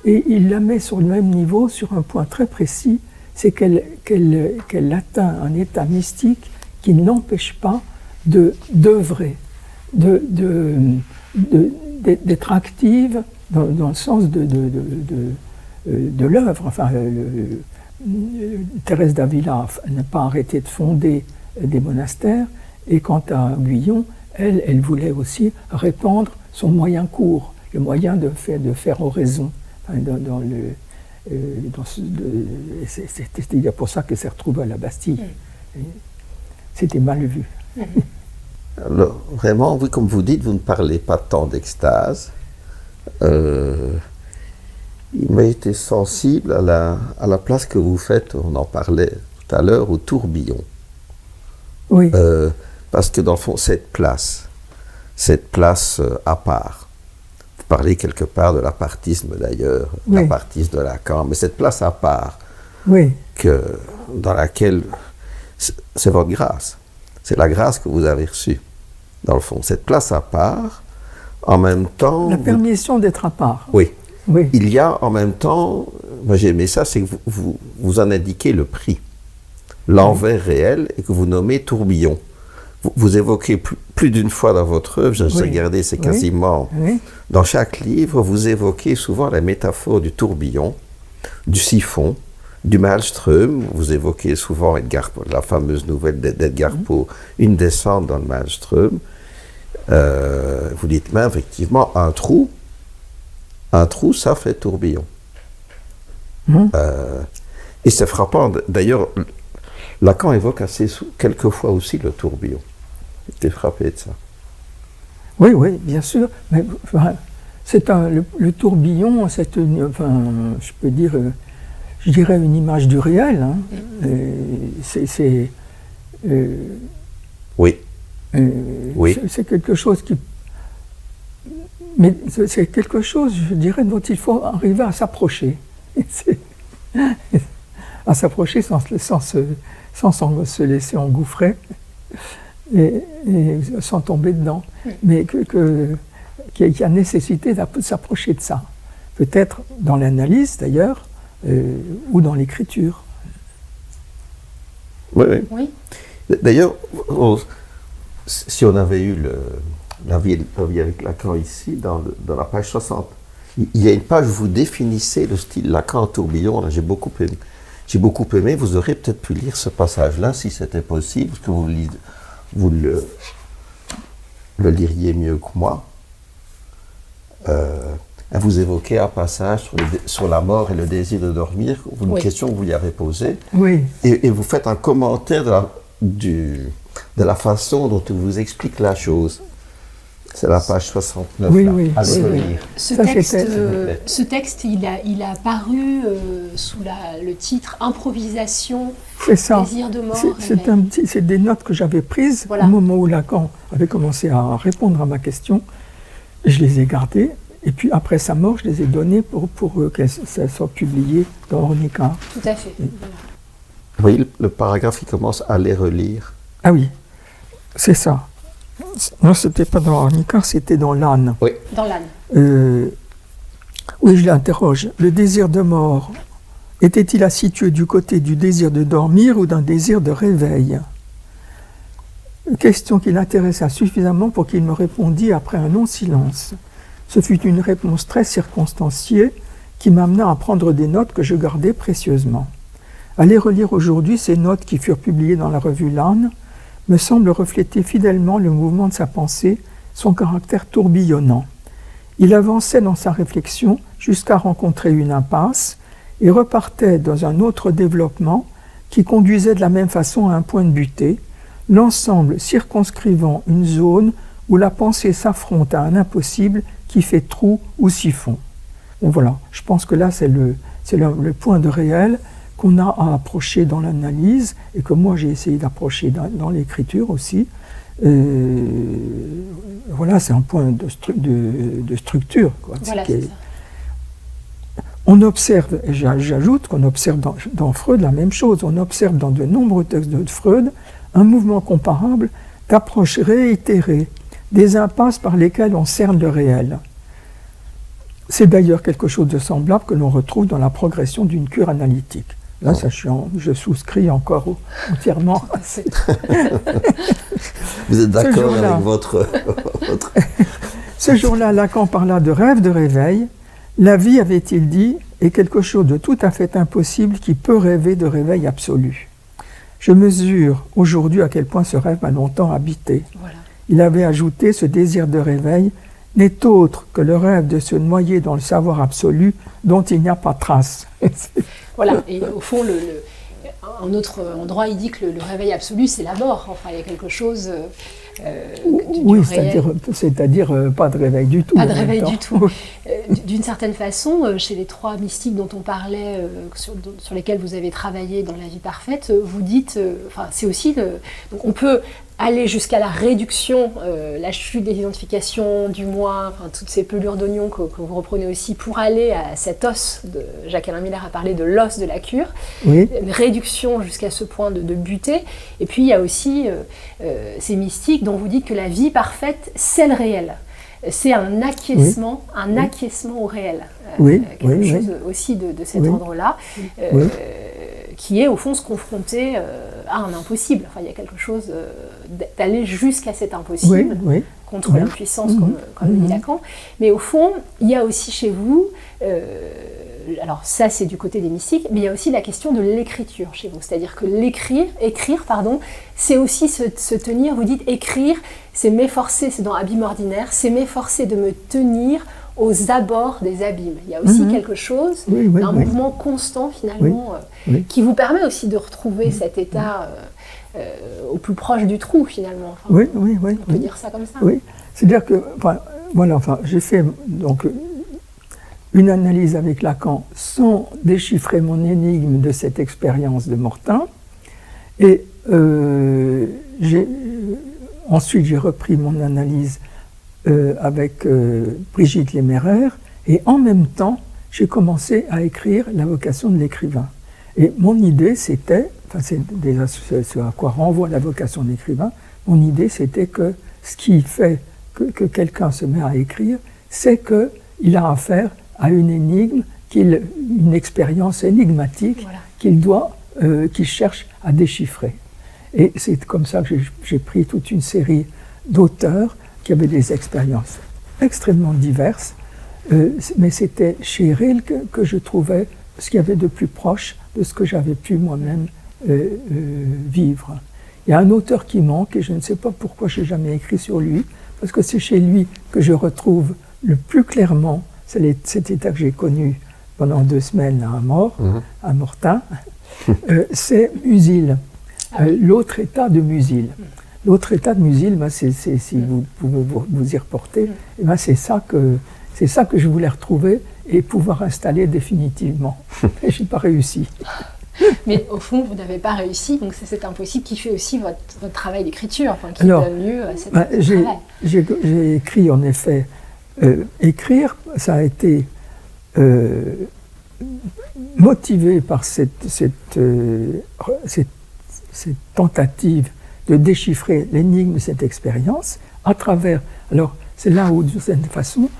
Speaker 2: Et il la met sur le même niveau sur un point très précis, c'est qu'elle atteint un état mystique qui ne l'empêche pas d'œuvrer, d'être active dans le sens de l'œuvre. Thérèse d'Avila n'a pas arrêté de fonder des monastères, et quant à Guyon, elle voulait aussi répandre son moyen court, le moyen de faire oraison. C'est pour ça qu'elle s'est retrouvée à la Bastille. C'était mal vu.
Speaker 3: Alors, vraiment, oui, comme vous dites, vous ne parlez pas tant d'extase. Il m'a été sensible à la place que vous faites, on en parlait tout à l'heure, au tourbillon.
Speaker 2: Oui.
Speaker 3: Parce que dans le fond, cette place à part, vous parlez quelque part de l'apartisme d'ailleurs, l'apartisme de Lacan, mais cette place à part, dans laquelle c'est votre grâce, c'est la grâce que vous avez reçue. Dans le fond, cette place à part, en même temps...
Speaker 2: La permission d'être à part.
Speaker 3: Oui. Il y a en même temps, moi j'ai aimé ça, c'est que vous en indiquez le prix, l'envers réel, et que vous nommez tourbillon. vous évoquez plus d'une fois dans votre œuvre, j'ai regardé, c'est quasiment... Dans chaque livre, vous évoquez souvent la métaphore du tourbillon, du siphon, du maelstrom. Vous évoquez souvent la fameuse nouvelle d'Edgar Poe, Une descente dans le maelstrom. Vous dites même, effectivement, un trou, ça fait tourbillon. Et c'est frappant. D'ailleurs, Lacan évoque quelquefois aussi le tourbillon. J'étais frappé de ça.
Speaker 2: Oui, bien sûr. Mais, le tourbillon, je peux dire, je dirais une image du réel. Hein.
Speaker 3: Oui.
Speaker 2: C'est quelque chose qui... Mais c'est quelque chose, je dirais, dont il faut arriver à s'approcher. À s'approcher sans se laisser engouffrer et sans tomber dedans. Mais qu'il y a nécessité de s'approcher de ça. Peut-être dans l'analyse, d'ailleurs, ou dans l'écriture.
Speaker 3: Oui. D'ailleurs, si on avait eu la vie avec Lacan ici, dans la page 60, il y a une page où vous définissez le style Lacan en tourbillon. Là, j'ai beaucoup aimé. Vous auriez peut-être pu lire ce passage-là, si c'était possible, parce que vous le liriez mieux que moi. Vous évoquez un passage sur la mort et le désir de dormir, une question que vous lui avez posée, et vous faites un commentaire de la façon dont il vous explique la chose. C'est la page 69. Allez relire.
Speaker 1: Ce texte, il a paru sous le titre Improvisation, désir de mort.
Speaker 2: C'est des notes que j'avais prises au moment où Lacan avait commencé à répondre à ma question. Je les ai gardées. Et puis après sa mort, je les ai données pour qu'elles soient publiées dans Ornica.
Speaker 1: Tout à fait.
Speaker 3: Vous voyez, le paragraphe qui commence à les relire.
Speaker 2: Ah oui, c'est ça. Non, c'était pas dans Ornica, c'était dans l'âne.
Speaker 3: Oui.
Speaker 1: Dans l'âne.
Speaker 2: Oui, je l'interroge. Le désir de mort était-il à situer du côté du désir de dormir ou d'un désir de réveil? Question qui l'intéressa suffisamment pour qu'il me répondît après un long silence. Ce fut une réponse très circonstanciée qui m'amena à prendre des notes que je gardais précieusement. À les relire aujourd'hui, ces notes qui furent publiées dans la revue L'âne me semblent refléter fidèlement le mouvement de sa pensée, son caractère tourbillonnant. Il avançait dans sa réflexion jusqu'à rencontrer une impasse et repartait dans un autre développement qui conduisait de la même façon à un point de butée, l'ensemble circonscrivant une zone où la pensée s'affronte à un impossible qui fait trou ou siphon. Bon, voilà, je pense que là c'est le point de réel qu'on a à approcher dans l'analyse et que moi j'ai essayé d'approcher dans l'écriture aussi. Voilà, c'est un point de structure. Quoi.
Speaker 1: Voilà, c'est ça.
Speaker 2: On observe, et j'ajoute qu'on observe dans Freud la même chose, on observe dans de nombreux textes de Freud un mouvement comparable d'approche réitérée des impasses par lesquelles on cerne le réel. C'est d'ailleurs quelque chose de semblable que l'on retrouve dans la progression d'une cure analytique. Là, ça, je souscris encore entièrement.
Speaker 3: Vous êtes d'accord avec votre...
Speaker 2: Ce jour-là, Lacan parla de rêve de réveil. La vie, avait-il dit, est quelque chose de tout à fait impossible qui peut rêver de réveil absolu. Je mesure aujourd'hui à quel point ce rêve m'a longtemps habité. Voilà. Il avait ajouté, ce désir de réveil n'est autre que le rêve de se noyer dans le savoir absolu dont il n'y a pas trace.
Speaker 1: Voilà, et au fond, un autre endroit, il dit que le réveil absolu, c'est la mort. Enfin, il y a quelque chose
Speaker 2: oui, c'est-à-dire pas de réveil du tout.
Speaker 1: Pas de réveil du tout. D'une certaine façon, chez les trois mystiques dont on parlait, sur lesquels vous avez travaillé dans La vie parfaite, vous dites, c'est aussi, donc on peut aller jusqu'à la réduction, la chute des identifications, du moi, toutes ces pelures d'oignon que vous reprenez aussi, pour aller à cet os, Jacques-Alain Miller a parlé de l'os de la cure, une réduction jusqu'à ce point de buter. Et puis il y a aussi ces mystiques dont vous dites que la vie parfaite, c'est le réel. C'est un acquiescement, acquiescement au réel. Quelque chose aussi de cet ordre-là. Qui est au fond se confronter à un impossible. Enfin, il y a quelque chose d'aller jusqu'à cet impossible, contre l'impuissance, comme dit Lacan. Mais au fond, il y a aussi chez vous, alors ça c'est du côté des mystiques, mais il y a aussi la question de l'écriture chez vous. C'est-à-dire que écrire, c'est aussi se tenir, vous dites écrire, c'est m'efforcer, c'est dans Abîme ordinaire, c'est m'efforcer de me tenir aux abords des abîmes. Il y a aussi quelque chose, un mouvement constant finalement, qui vous permet aussi de retrouver cet état au plus proche du trou finalement. Enfin, on peut dire ça comme ça.
Speaker 2: Oui, c'est-à-dire que, j'ai fait donc une analyse avec Lacan sans déchiffrer mon énigme de cette expérience de Mortain, et ensuite j'ai repris mon analyse avec Brigitte Léméraire, et en même temps, j'ai commencé à écrire La vocation de l'écrivain. Et mon idée, c'était, c'est déjà ce à quoi renvoie La vocation de l'écrivain, mon idée, c'était que ce qui fait que quelqu'un se met à écrire, c'est qu'il a affaire à une énigme, une expérience énigmatique qu'il cherche à déchiffrer. Et c'est comme ça que j'ai pris toute une série d'auteurs qui avaient des expériences extrêmement diverses, mais c'était chez Rilke que je trouvais ce qu'il y avait de plus proche de ce que j'avais pu moi-même vivre. Il y a un auteur qui manque, et je ne sais pas pourquoi je n'ai jamais écrit sur lui, parce que c'est chez lui que je retrouve le plus clairement cet état que j'ai connu pendant 2 semaines à Mortain, c'est Musil, l'autre état de Musil. L'autre état de Musil, si vous pouvez vous y reporter, c'est ça que je voulais retrouver et pouvoir installer définitivement. Et je n'ai pas réussi.
Speaker 1: Mais au fond, vous n'avez pas réussi, donc c'est cet impossible qui fait aussi votre travail d'écriture, qui donne lieu à ce travail.
Speaker 2: J'ai écrit, en effet. Écrire, ça a été motivé par cette tentative de déchiffrer l'énigme de cette expérience à travers... Alors, c'est là où, d'une certaine façon,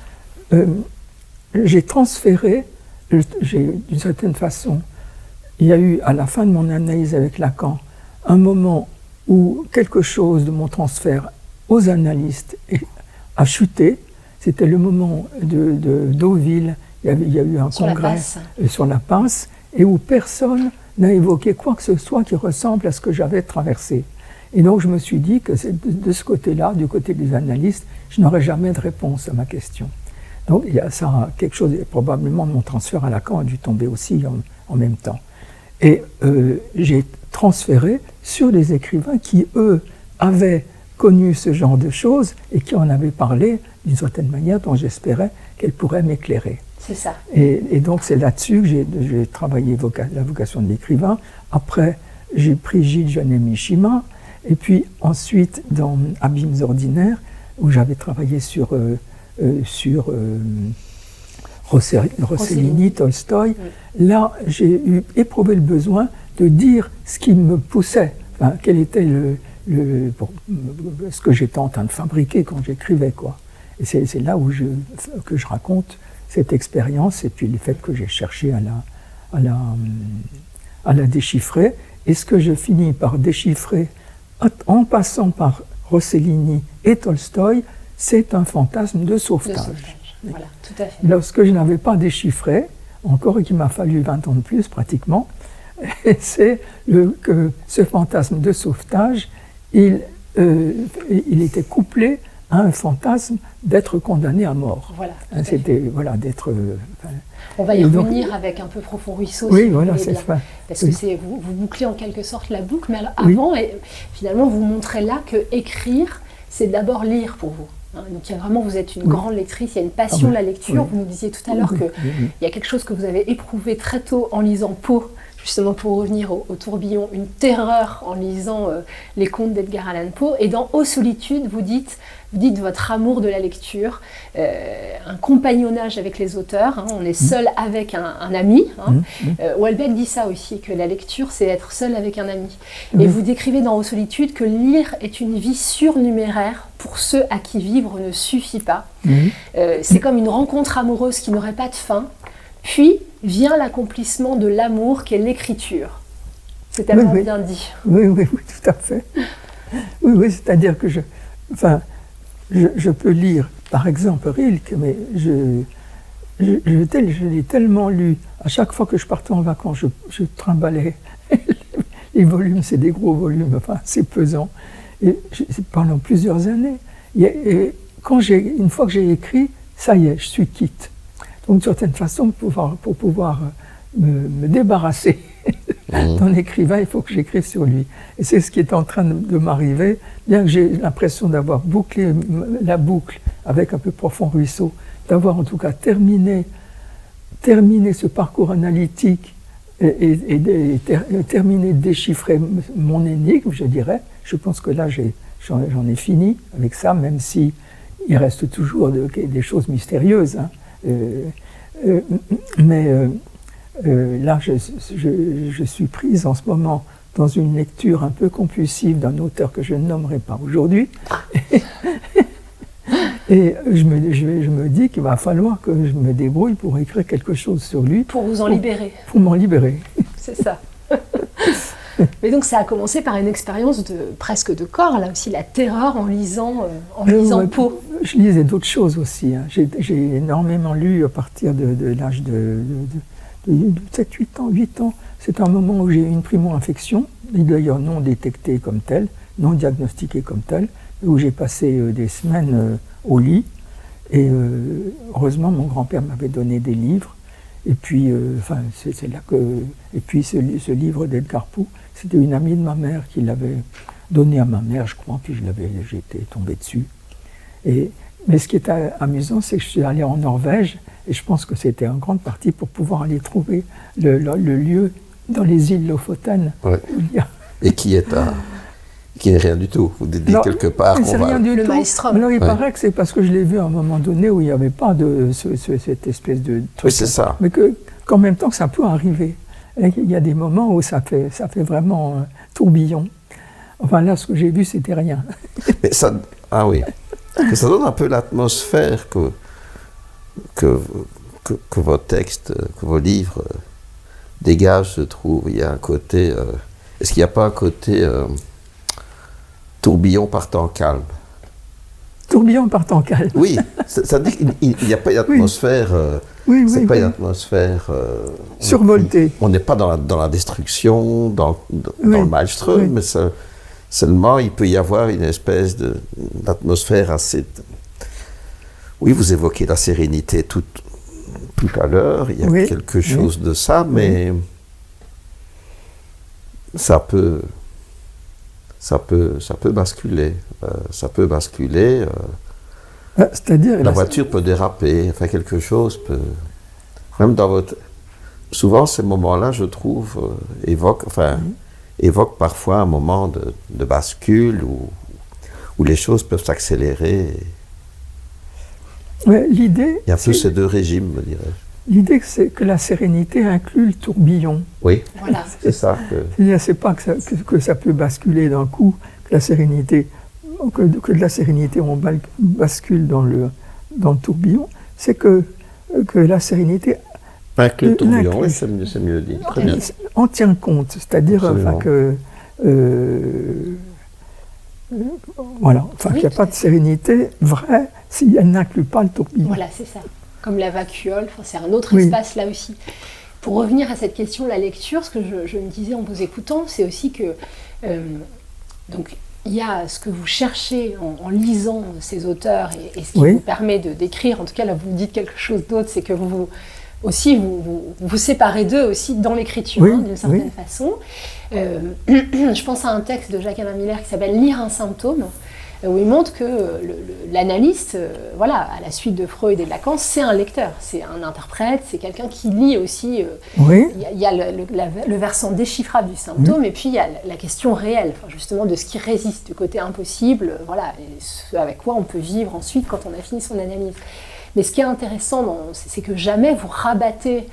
Speaker 2: j'ai transféré, d'une certaine façon, il y a eu, à la fin de mon analyse avec Lacan, un moment où quelque chose de mon transfert aux analystes a chuté. C'était le moment de Deauville, il y a eu un congrès sur la pince, et où personne n'a évoqué quoi que ce soit qui ressemble à ce que j'avais traversé. Et donc je me suis dit que de ce côté-là, du côté des analystes, je n'aurais jamais de réponse à ma question. Donc il y a ça, quelque chose, probablement mon transfert à Lacan a dû tomber aussi en même temps. Et j'ai transféré sur des écrivains qui, eux, avaient connu ce genre de choses et qui en avaient parlé d'une certaine manière dont j'espérais qu'elle pourrait m'éclairer.
Speaker 1: C'est ça.
Speaker 2: Et donc c'est là-dessus que j'ai travaillé la vocation de l'écrivain. Après, j'ai pris Gilles Janet-Mishima, et puis ensuite dans Abîmes ordinaires, où j'avais travaillé sur Rossellini, Tolstoï. Là, j'ai éprouvé le besoin de dire ce qui me poussait, quel était ce que j'étais en train de fabriquer quand j'écrivais, quoi. Et c'est là où que je raconte cette expérience, et puis le fait que j'ai cherché à la déchiffrer. Et ce que je finis par déchiffrer, en passant par Rossellini et Tolstoï, c'est un fantasme de sauvetage.
Speaker 1: Voilà, tout à fait.
Speaker 2: Lorsque je n'avais pas déchiffré, encore et qu'il m'a fallu 20 ans de plus pratiquement, c'est que ce fantasme de sauvetage, il était couplé à un fantasme d'être condamné à mort.
Speaker 1: Voilà.
Speaker 2: C'était d'être.
Speaker 1: On va y revenir avec un peu Profond Ruisseau.
Speaker 2: Oui, voilà, c'est ça.
Speaker 1: Parce que vous bouclez en quelque sorte la boucle, mais avant, et finalement, vous montrez là que écrire, c'est d'abord lire pour vous. Donc vous êtes une grande lectrice, il y a une passion de la lecture. Vous nous disiez tout à l'heure qu'il y a quelque chose que vous avez éprouvé très tôt en lisant Poe, justement pour revenir au tourbillon, une terreur en lisant les contes d'Edgar Allan Poe. Et dans Ô solitude, vous dites votre amour de la lecture, un compagnonnage avec les auteurs, on est seul avec un ami. Houellebecq dit ça aussi, que la lecture, c'est être seul avec un ami. Et vous décrivez dans Ô solitude que lire est une vie surnuméraire pour ceux à qui vivre ne suffit pas. C'est comme une rencontre amoureuse qui n'aurait pas de fin, puis vient l'accomplissement de l'amour qu'est l'écriture. C'est tellement bien dit.
Speaker 2: Oui, tout à fait. Oui, c'est-à-dire que je peux lire, par exemple, Rilke, mais je l'ai tellement lu. À chaque fois que je partais en vacances, je trimballais les volumes, c'est des gros volumes, enfin, c'est pesant. Et pendant plusieurs années. Et une fois que j'ai écrit, ça y est, je suis quitte. Donc, d'une certaine façon, pour pouvoir me débarrasser d'un écrivain, il faut que j'écrive sur lui. Et c'est ce qui est en train de m'arriver, bien que j'ai l'impression d'avoir bouclé la boucle avec un peu Profond Ruisseau, d'avoir en tout cas terminé ce parcours analytique et terminé de déchiffrer mon énigme, je dirais. Je pense que là, j'en ai fini avec ça, même si il reste toujours des choses mystérieuses. Hein. Là, je suis prise en ce moment dans une lecture un peu compulsive d'un auteur que je ne nommerai pas aujourd'hui. Et je me dis qu'il va falloir que je me débrouille pour écrire quelque chose sur lui.
Speaker 1: Pour vous en libérer.
Speaker 2: Pour m'en libérer.
Speaker 1: C'est ça. Mais donc ça a commencé par une expérience presque de corps, là aussi, la terreur en lisant Poe.
Speaker 2: Je lisais d'autres choses aussi. Hein. J'ai énormément lu à partir de l'âge de 7, 8 ans. C'est un moment où j'ai eu une primo-infection, et d'ailleurs non détectée comme telle, non diagnostiquée comme telle, où j'ai passé des semaines au lit. Et heureusement, mon grand-père m'avait donné des livres. Et puis, c'est là que. Et puis, ce livre d'Edgar Poe, c'était une amie de ma mère qui l'avait donné à ma mère, je crois, puis j'étais tombé dessus. Mais ce qui est amusant, c'est que je suis allé en Norvège, et je pense que c'était en grande partie pour pouvoir aller trouver le lieu dans les îles Lofoten.
Speaker 3: Ouais. Et qui n'est rien du tout. Vous dites quelque part
Speaker 2: qu'on va...
Speaker 1: Le Maelstrom.
Speaker 2: Alors il paraît que c'est parce que je l'ai vu à un moment donné où il n'y avait pas de cette espèce de truc.
Speaker 3: Oui, c'est ça.
Speaker 2: Mais qu'en même temps, ça peut arriver. Et il y a des moments où ça fait vraiment tourbillon. Enfin là, ce que j'ai vu, c'était rien.
Speaker 3: Mais ça, oui. Que ça donne un peu l'atmosphère que vos textes, que vos livres dégagent, je trouve. Il y a un côté... est-ce qu'il n'y a pas un côté... tourbillon par temps calme.
Speaker 2: Tourbillon par temps calme.
Speaker 3: Oui, ça dit qu'il n'y a pas d'atmosphère. C'est pas une atmosphère
Speaker 2: survoltée.
Speaker 3: On n'est pas dans la destruction, dans le Maelstrom, mais seulement il peut y avoir une espèce d'atmosphère assez. Oui, vous évoquez la sérénité tout à l'heure. Il y a quelque chose de ça, mais ça peut basculer. Ça peut basculer.
Speaker 2: C'est-à-dire...
Speaker 3: La voiture peut déraper. Enfin, quelque chose peut... Même dans votre... Souvent, ces moments-là, je trouve, évoquent parfois un moment de bascule où les choses peuvent s'accélérer.
Speaker 2: L'idée...
Speaker 3: Il y a un peu ces deux régimes, me dirais-je.
Speaker 2: L'idée, c'est que la sérénité inclut le tourbillon.
Speaker 3: Oui,
Speaker 1: voilà.
Speaker 3: C'est ça.
Speaker 2: C'est pas que ça peut basculer d'un coup, que de la sérénité on bascule dans le tourbillon, c'est que la sérénité
Speaker 3: inclut le tourbillon, oui, c'est mieux dit. Très bien.
Speaker 2: On tient compte, c'est-à-dire qu'il n'y a pas de sérénité vraie si elle n'inclut pas le tourbillon.
Speaker 1: Voilà, c'est ça. Comme la vacuole, c'est un autre espace là aussi. Pour revenir à cette question, la lecture, ce que je me disais en vous écoutant, c'est aussi que donc il y a ce que vous cherchez en lisant ces auteurs et ce qui vous permet d'écrire. En tout cas, là, vous dites quelque chose d'autre, c'est que vous séparez d'eux aussi dans l'écriture, d'une certaine façon. Je pense à un texte de Jacques-Alain Miller qui s'appelle « Lire un symptôme », où il montre que l'analyste, à la suite de Freud et de Lacan, c'est un lecteur, c'est un interprète, c'est quelqu'un qui lit aussi. Il y a le versant déchiffrable du symptôme, et puis il y a la question réelle, justement de ce qui résiste, du côté impossible, et ce avec quoi on peut vivre ensuite quand on a fini son analyse. Mais ce qui est intéressant, c'est que jamais vous rabattez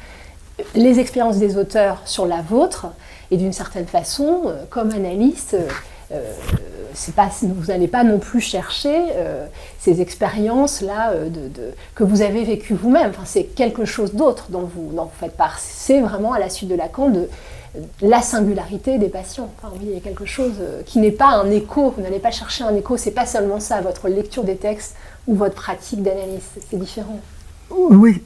Speaker 1: les expériences des auteurs sur la vôtre, et d'une certaine façon, comme analyste, vous n'allez pas non plus chercher ces expériences-là que vous avez vécues vous-même. Enfin, c'est quelque chose d'autre dont vous faites part. C'est vraiment, à la suite de Lacan, la singularité des patients. Enfin, oui, il y a quelque chose qui n'est pas un écho, vous n'allez pas chercher un écho, c'est pas seulement ça, votre lecture des textes ou votre pratique d'analyse, c'est différent.
Speaker 2: Oui,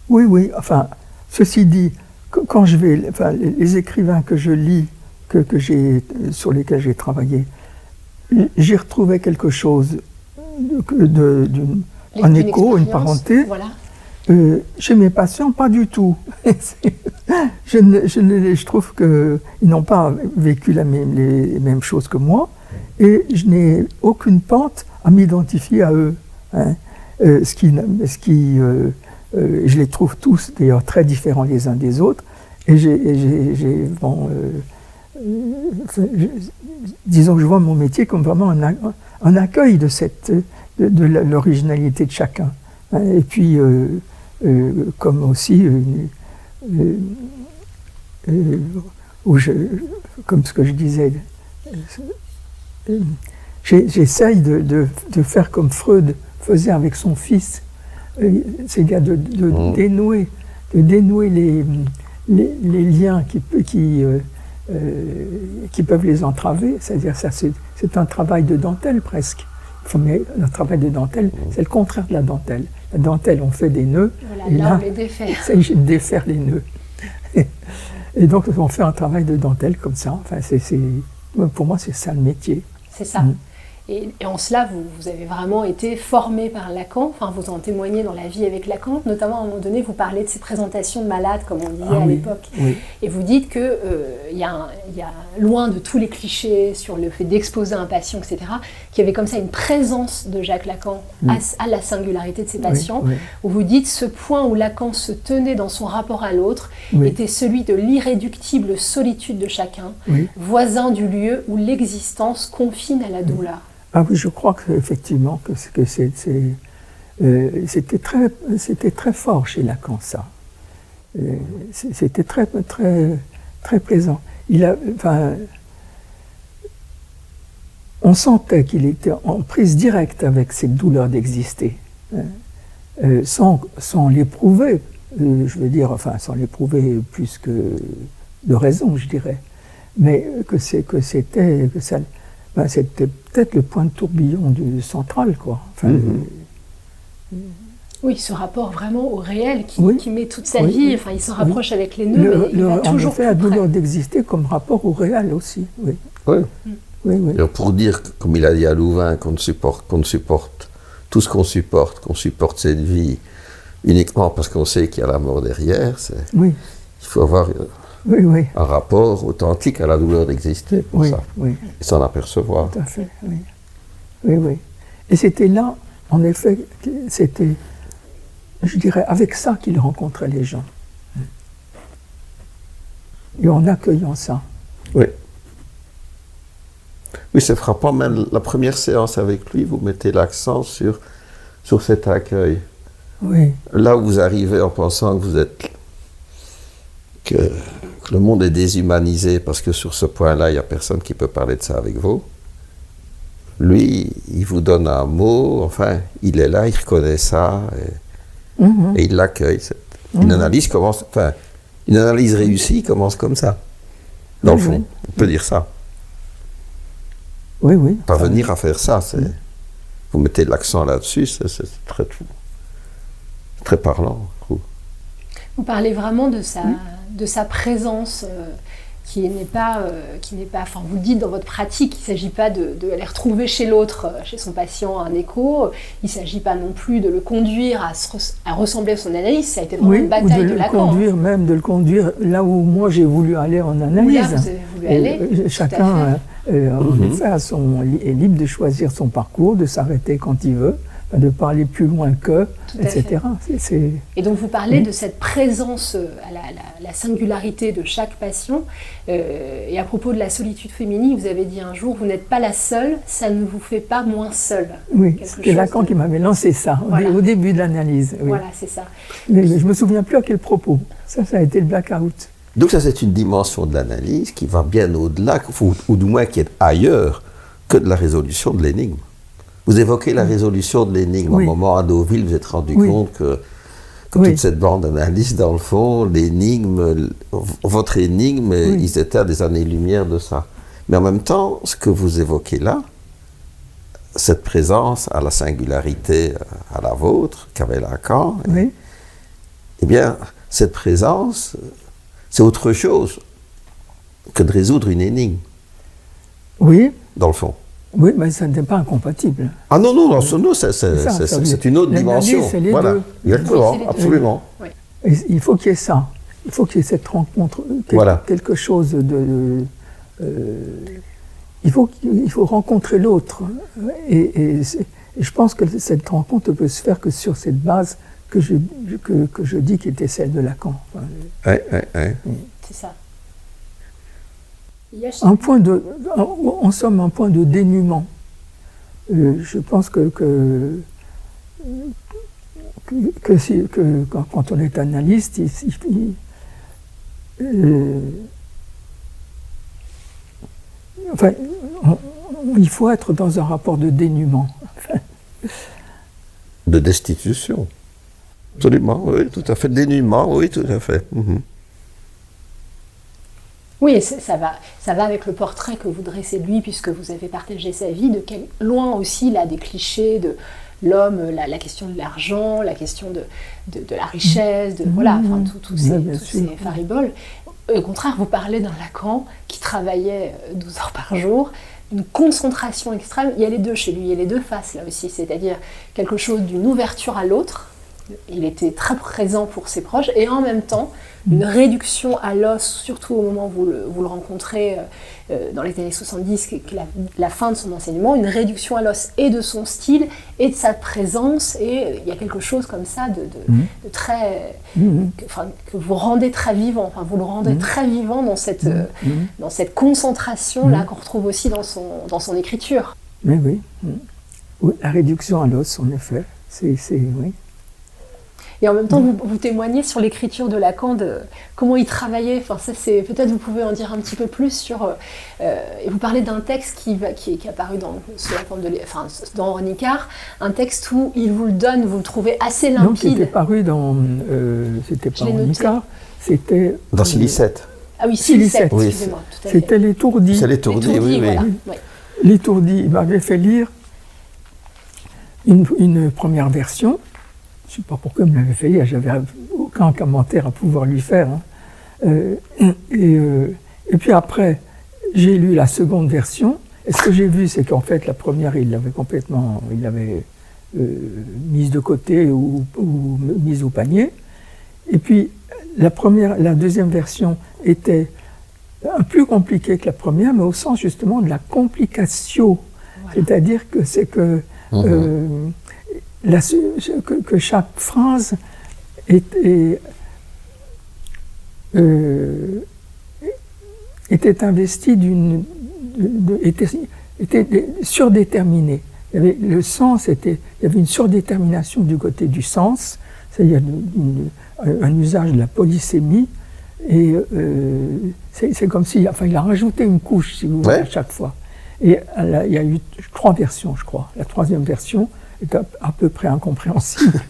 Speaker 2: oui, enfin, ceci dit, quand je vais, enfin, les écrivains que je lis, sur lesquels j'ai travaillé, j'y retrouvais quelque chose, un écho, une parenté.
Speaker 1: Voilà.
Speaker 2: Chez mes patients, pas du tout. Je trouve qu'ils n'ont pas vécu les mêmes choses que moi, et je n'ai aucune pente à m'identifier à eux. Hein. Je les trouve tous d'ailleurs très différents les uns des autres, et disons que je vois mon métier comme vraiment un accueil de l'originalité de chacun. Hein. Et puis, comme aussi, comme ce que je disais, j'essaye de faire comme Freud faisait avec son fils, c'est-à-dire de dénouer les liens qui peuvent les entraver. C'est-à-dire ça, c'est un travail de dentelle presque. Mais le travail de dentelle, c'est le contraire de la dentelle. La dentelle, on fait des nœuds,
Speaker 1: voilà,
Speaker 2: et là,
Speaker 1: on les défait.
Speaker 2: il s'agit de défaire les nœuds. Et donc, on fait un travail de dentelle comme ça. Enfin, pour moi, c'est ça le métier.
Speaker 1: C'est ça. Et en cela, vous avez vraiment été formé par Lacan, enfin vous en témoignez dans La vie avec Lacan, notamment à un moment donné, vous parlez de ces présentations de malades, comme on disait à l'époque, et vous dites qu'il y a loin de tous les clichés sur le fait d'exposer un patient, etc., qu'il y avait comme ça une présence de Jacques Lacan à la singularité de ses patients, où vous dites ce point où Lacan se tenait dans son rapport à l'autre était celui de l'irréductible solitude de chacun, voisin du lieu où l'existence confine à la douleur.
Speaker 2: Ah oui, je crois qu'effectivement, c'était très fort chez Lacan, ça. C'était très, très, très présent. On sentait qu'il était en prise directe avec cette douleur d'exister, sans l'éprouver, je veux dire, enfin, sans l'éprouver plus que de raison, je dirais, mais c'était peut-être le point de tourbillon central, quoi. Enfin,
Speaker 1: oui, ce rapport vraiment au réel qui met toute sa vie, enfin, il se rapproche avec les nœuds, mais il va toujours plus près.
Speaker 2: La douleur d'exister comme rapport au réel aussi, oui.
Speaker 3: Alors pour dire, comme il a dit à Louvain, qu'on supporte tout ce qu'on supporte cette vie uniquement parce qu'on sait qu'il y a la mort derrière, il faut avoir un rapport authentique à la douleur d'exister pour ça, et s'en apercevoir.
Speaker 2: Tout à fait, oui. Et c'était là, en effet, c'était, je dirais, avec ça qu'il rencontrait les gens. Et en accueillant ça.
Speaker 3: Oui, c'est frappant, même la première séance avec lui, vous mettez l'accent sur cet accueil.
Speaker 2: Oui.
Speaker 3: Là où vous arrivez en pensant que le monde est déshumanisé parce que sur ce point-là, il n'y a personne qui peut parler de ça avec vous. Lui, il vous donne un mot, enfin, il est là, il reconnaît ça, et il l'accueille. Une analyse réussie commence comme ça. Dans le fond, on peut dire ça.
Speaker 2: Oui.
Speaker 3: Parvenir à faire ça, vous mettez l'accent là-dessus, c'est très parlant.
Speaker 1: Vous parlez vraiment de sa présence qui n'est pas, enfin vous le dites dans votre pratique, il ne s'agit pas d'aller retrouver chez l'autre, chez son patient, un écho, il ne s'agit pas non plus de le conduire à ressembler à son analyse, ça a été vraiment une bataille de Lacan.
Speaker 2: Même de le conduire là où moi j'ai voulu aller en analyse.
Speaker 1: Là, vous avez voulu aller.
Speaker 2: Chacun est libre de choisir son parcours, de s'arrêter quand il veut, de parler plus loin qu'eux, etc.
Speaker 1: Et donc vous parlez de cette présence à la singularité de chaque patient. Et à propos de la solitude féminine, vous avez dit un jour, vous n'êtes pas la seule, ça ne vous fait pas moins seule.
Speaker 2: Oui, c'est Lacan qui m'avait lancé ça, au début de l'analyse. Oui.
Speaker 1: Voilà, c'est ça.
Speaker 2: Mais je ne me souviens plus à quel propos. Ça a été le blackout.
Speaker 3: Donc ça, c'est une dimension de l'analyse qui va bien au-delà, ou du moins qui est ailleurs que de la résolution de l'énigme. Vous évoquez la résolution de l'énigme. À un moment, à Deauville, vous êtes rendu compte que toute cette bande d'analyse, dans le fond, l'énigme, votre énigme, ils étaient à des années-lumière de ça. Mais en même temps, ce que vous évoquez là, cette présence à la singularité, à la vôtre, qu'avait Lacan, eh bien, cette présence, c'est autre chose que de résoudre une énigme.
Speaker 2: Oui.
Speaker 3: Dans le fond.
Speaker 2: Oui, mais ça n'est pas incompatible.
Speaker 3: Ah non, non, c'est une autre dimension.
Speaker 2: C'est les
Speaker 3: voilà.
Speaker 2: deux.
Speaker 3: Exactement, absolument.
Speaker 2: Oui. Il faut qu'il y ait ça. Il faut qu'il y ait cette rencontre, quelque chose de... il faut rencontrer l'autre. Et je pense que cette rencontre ne peut se faire que sur cette base que je dis qui était celle de Lacan.
Speaker 1: C'est ça.
Speaker 2: En somme, un point de dénuement. Je pense que quand on est analyste, il faut être dans un rapport de dénuement.
Speaker 3: De destitution. Absolument, oui, tout à fait. Dénuement, oui, tout à fait.
Speaker 1: Oui, ça va avec le portrait que vous dressez de lui, puisque vous avez partagé sa vie, loin aussi là, des clichés de l'homme, la question de l'argent, la question de la richesse, tous ces fariboles. Au contraire, vous parlez d'un Lacan qui travaillait 12 heures par jour, une concentration extrême. Il y a les deux chez lui, il y a les deux faces là aussi, c'est-à-dire quelque chose d'une ouverture à l'autre. Il était très présent pour ses proches et en même temps une réduction à l'os, surtout au moment où vous le rencontrez dans les années 70, qui est la fin de son enseignement, une réduction à l'os et de son style et de sa présence, et il y a quelque chose comme ça de très... que vous rendez très vivant, vous le rendez très vivant dans cette concentration-là qu'on retrouve aussi dans son écriture.
Speaker 2: Mais oui, la réduction à l'os, en effet, oui.
Speaker 1: Et en même temps, vous témoignez sur l'écriture de Lacan, de comment il travaillait. Peut-être vous pouvez en dire un petit peu plus sur. Et vous parlez d'un texte qui est apparu sous la forme dans Ronicar, un texte où il vous le donne, vous le trouvez assez limpide.
Speaker 2: Non, qui était paru dans. C'était pas Ronicar, c'était.
Speaker 3: Dans Silicette.
Speaker 1: Ah oui, Silicette, excusez-moi. Tout à fait.
Speaker 2: C'était L'Étourdi.
Speaker 3: C'est L'Étourdi, oui.
Speaker 2: L'Étourdi, il m'avait fait lire une première version. Je ne sais pas pourquoi il me l'avait fait lire, j'avais aucun commentaire à pouvoir lui faire. Et puis après, j'ai lu la seconde version. Et ce que j'ai vu, c'est qu'en fait, la première, il l'avait mise de côté ou mise au panier. Et puis, la deuxième version était un peu plus compliquée que la première, mais au sens justement de la complication. Voilà. C'est-à-dire que c'est que... que chaque phrase était investie était surdéterminée. Il y avait le sens, il y avait une surdétermination du côté du sens, c'est-à-dire un usage de la polysémie, et c'est comme si, il a rajouté une couche, si vous voulez, à chaque fois. Et il y a eu 3 versions, je crois. La 3e version est à peu près incompréhensible.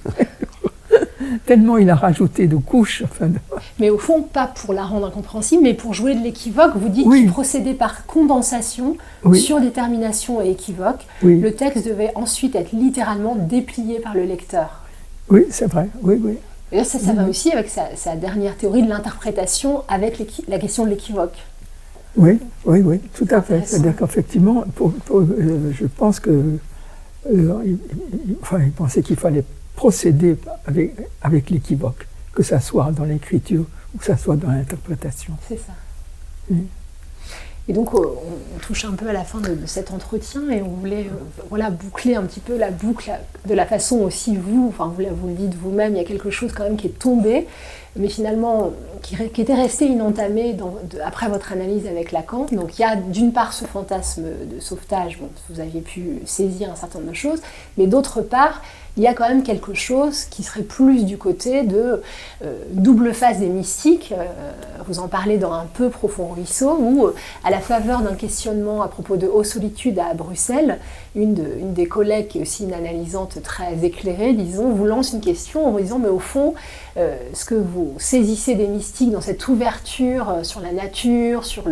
Speaker 2: Tellement il a rajouté de couches.
Speaker 1: Mais au fond, pas pour la rendre incompréhensible, mais pour jouer de l'équivoque. Vous dites qu'il procédait par condensation, surdétermination et équivoque. Le texte devait ensuite être littéralement déplié par le lecteur.
Speaker 2: Oui, c'est vrai. Oui.
Speaker 1: Et là, ça va aussi avec sa dernière théorie de l'interprétation, avec la question de l'équivoque.
Speaker 2: Oui, tout à fait. C'est-à-dire qu'effectivement, je pense que il pensait qu'il fallait procéder avec l'équivoque, que ça soit dans l'écriture ou que ça soit dans l'interprétation.
Speaker 1: C'est ça. Et donc, on touche un peu à la fin de cet entretien et on voulait boucler un petit peu la boucle de la façon aussi vous le dites vous-même, il y a quelque chose quand même qui est tombé, mais finalement qui était resté inentamé après votre analyse avec Lacan. Donc il y a d'une part ce fantasme de sauvetage, vous aviez pu saisir un certain nombre de choses, mais d'autre part, il y a quand même quelque chose qui serait plus du côté de double face des mystiques. Vous en parlez dans Un peu profond ruisseau, où à la faveur d'un questionnement à propos de Haute Solitude à Bruxelles, une des collègues, qui est aussi une analysante très éclairée, disons, vous lance une question en vous disant, mais au fond, ce que vous saisissez des mystiques dans cette ouverture sur la nature, sur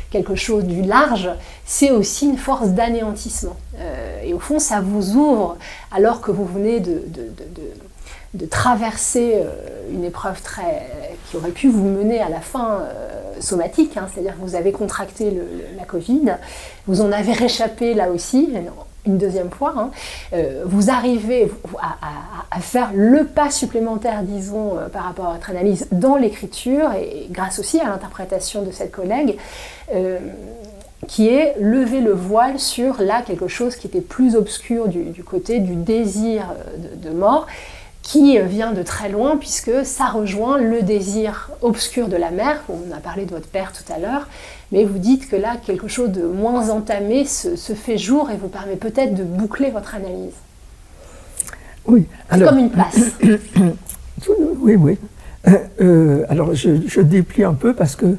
Speaker 1: quelque chose du large, c'est aussi une force d'anéantissement. Et au fond, ça vous ouvre, alors que vous venez de traverser une épreuve qui aurait pu vous mener à la fin somatique, c'est-à-dire que vous avez contracté la Covid, vous en avez réchappé là aussi, une deuxième fois, vous arrivez à faire le pas supplémentaire, disons, par rapport à votre analyse dans l'écriture, et grâce aussi à l'interprétation de cette collègue, qui est lever le voile sur là quelque chose qui était plus obscur du côté du désir de mort, qui vient de très loin, puisque ça rejoint le désir obscur de la mère. On a parlé de votre père tout à l'heure, mais vous dites que là, quelque chose de moins entamé se fait jour et vous permet peut-être de boucler votre analyse.
Speaker 2: Oui.
Speaker 1: C'est comme une place.
Speaker 2: Oui. Alors, je déplie un peu parce que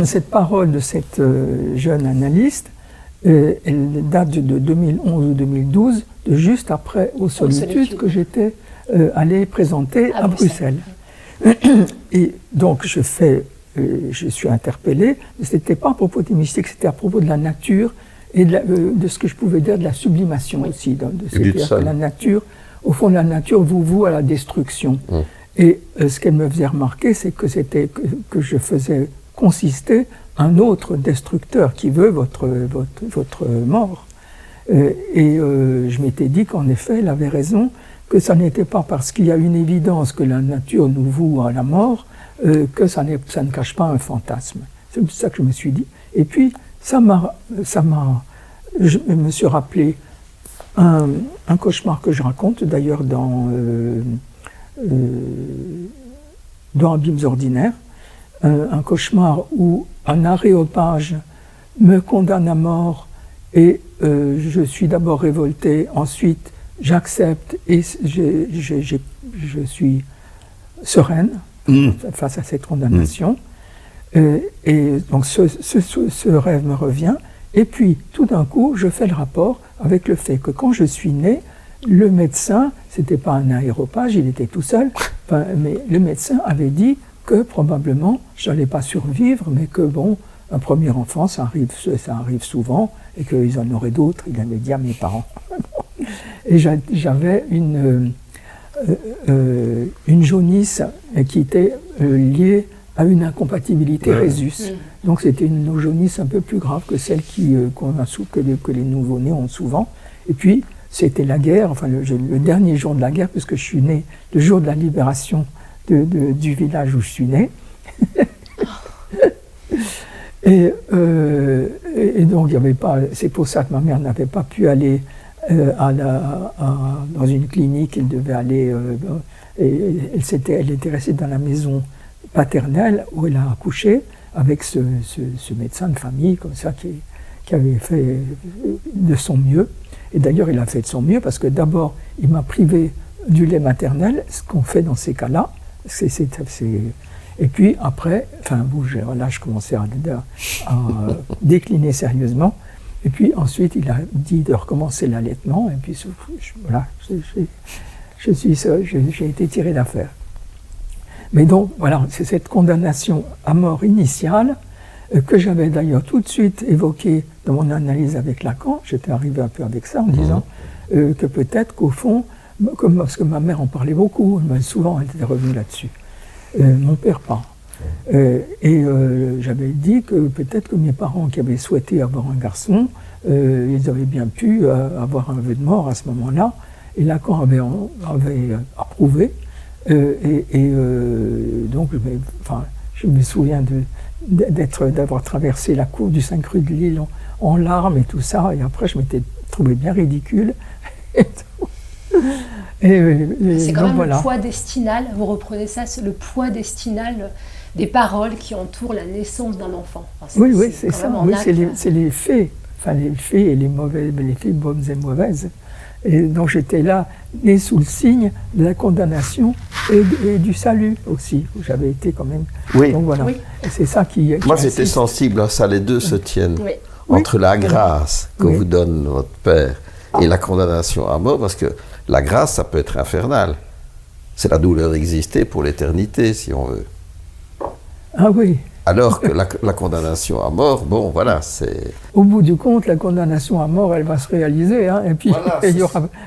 Speaker 2: cette parole de cette jeune analyste, elle date de 2011 ou 2012, de juste après Aux Solitudes, que j'étais allé présenter à Bruxelles. Et donc je suis interpellé, mais ce n'était pas à propos des mystiques, c'était à propos de la nature et de ce que je pouvais dire de la sublimation aussi. C'est-à-dire que la nature, au fond, la nature vous voue à la destruction. Et ce qu'elle me faisait remarquer, c'est que je faisais consister un autre destructeur qui veut votre mort. Et je m'étais dit qu'en effet, elle avait raison, que ça n'était pas parce qu'il y a une évidence que la nature nous voue à la mort que ça ne cache pas un fantasme. C'est ça que je me suis dit. Et puis, je me suis rappelé un cauchemar que je raconte, d'ailleurs dans Abîmes ordinaires, un cauchemar où un aréopage me condamne à mort et je suis d'abord révolté, ensuite j'accepte et je suis sereine face à cette condamnation. Et donc ce rêve me revient, et puis tout d'un coup je fais le rapport avec le fait que quand je suis né, le médecin, c'était pas un aéropage, il était tout seul, mais le médecin avait dit que probablement je n'allais pas survivre, mais que bon, un premier enfant, ça arrive souvent, et qu'ils en auraient d'autres, il avait dit à mes parents. Et j'avais une jaunisse qui était liée à une incompatibilité rhésus. Donc c'était une jaunisse un peu plus grave que celle que les nouveau-nés ont souvent. Et puis c'était la guerre, enfin le dernier jour de la guerre, puisque je suis né le jour de la libération du village où je suis né. Et donc il y avait pas. C'est pour ça que ma mère n'avait pas pu aller dans une clinique. Elle devait aller. Elle était restée dans la maison paternelle où elle a accouché avec ce médecin de famille comme ça qui avait fait de son mieux. Et d'ailleurs il a fait de son mieux parce que d'abord il m'a privé du lait maternel, ce qu'on fait dans ces cas-là. Et puis après, là je commençais à décliner sérieusement. Et puis ensuite, il a dit de recommencer l'allaitement. Et puis voilà, j'ai été tiré d'affaire. Mais donc voilà, c'est cette condamnation à mort initiale que j'avais d'ailleurs tout de suite évoquée dans mon analyse avec Lacan. J'étais arrivé un peu avec ça en disant que peut-être qu'au fond, parce que ma mère en parlait beaucoup, souvent elle était revenue là-dessus. Mon père pas. J'avais dit que peut-être que mes parents qui avaient souhaité avoir un garçon, ils avaient bien pu avoir un vœu de mort à ce moment-là, et Lacan avait approuvé. Donc, je me souviens d'avoir traversé la cour du 5 rue de Lille en larmes et tout ça, et après je m'étais trouvé bien ridicule.
Speaker 1: C'est quand même le poids destinal, vous reprenez ça, c'est le poids destinal des paroles qui entourent la naissance d'un enfant.
Speaker 2: Oui, c'est ça, c'est les faits, les faits et les faits bonnes et mauvaises. Et donc j'étais là, né sous le signe de la condamnation et du salut aussi, où j'avais été quand même.
Speaker 3: Oui.
Speaker 2: Donc voilà, c'est ça qui
Speaker 3: Moi j'étais sensible à ça, les deux se tiennent.
Speaker 1: Oui.
Speaker 3: entre la grâce que vous donne votre Père et la condamnation à mort, parce que la grâce, ça peut être infernal. C'est la douleur d'exister pour l'éternité, si on veut.
Speaker 2: Ah oui.
Speaker 3: Alors que la condamnation à mort, bon, voilà, c'est...
Speaker 2: Au bout du compte, la condamnation à mort, elle va se réaliser, hein, et puis
Speaker 3: voilà,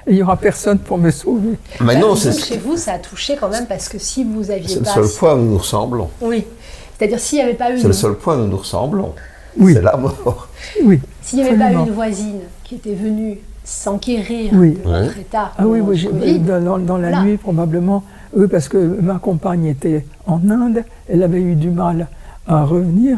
Speaker 2: il y aura personne pour me sauver.
Speaker 3: Mais non, c'est...
Speaker 1: Chez vous, ça a touché quand même, parce que si vous aviez
Speaker 3: c'est
Speaker 1: pas...
Speaker 3: le seul point où nous nous ressemblons.
Speaker 1: Oui. C'est-à-dire, s'il n'y avait pas eu...
Speaker 3: C'est le seul point où nous nous ressemblons.
Speaker 2: Oui.
Speaker 3: C'est la mort.
Speaker 2: Oui.
Speaker 1: S'il n'y avait pas eu une voisine qui était venue s'enquérir de votre état...
Speaker 2: Ah oui, dans la nuit, probablement. Oui, parce que ma compagne était en Inde, elle avait eu du mal à revenir,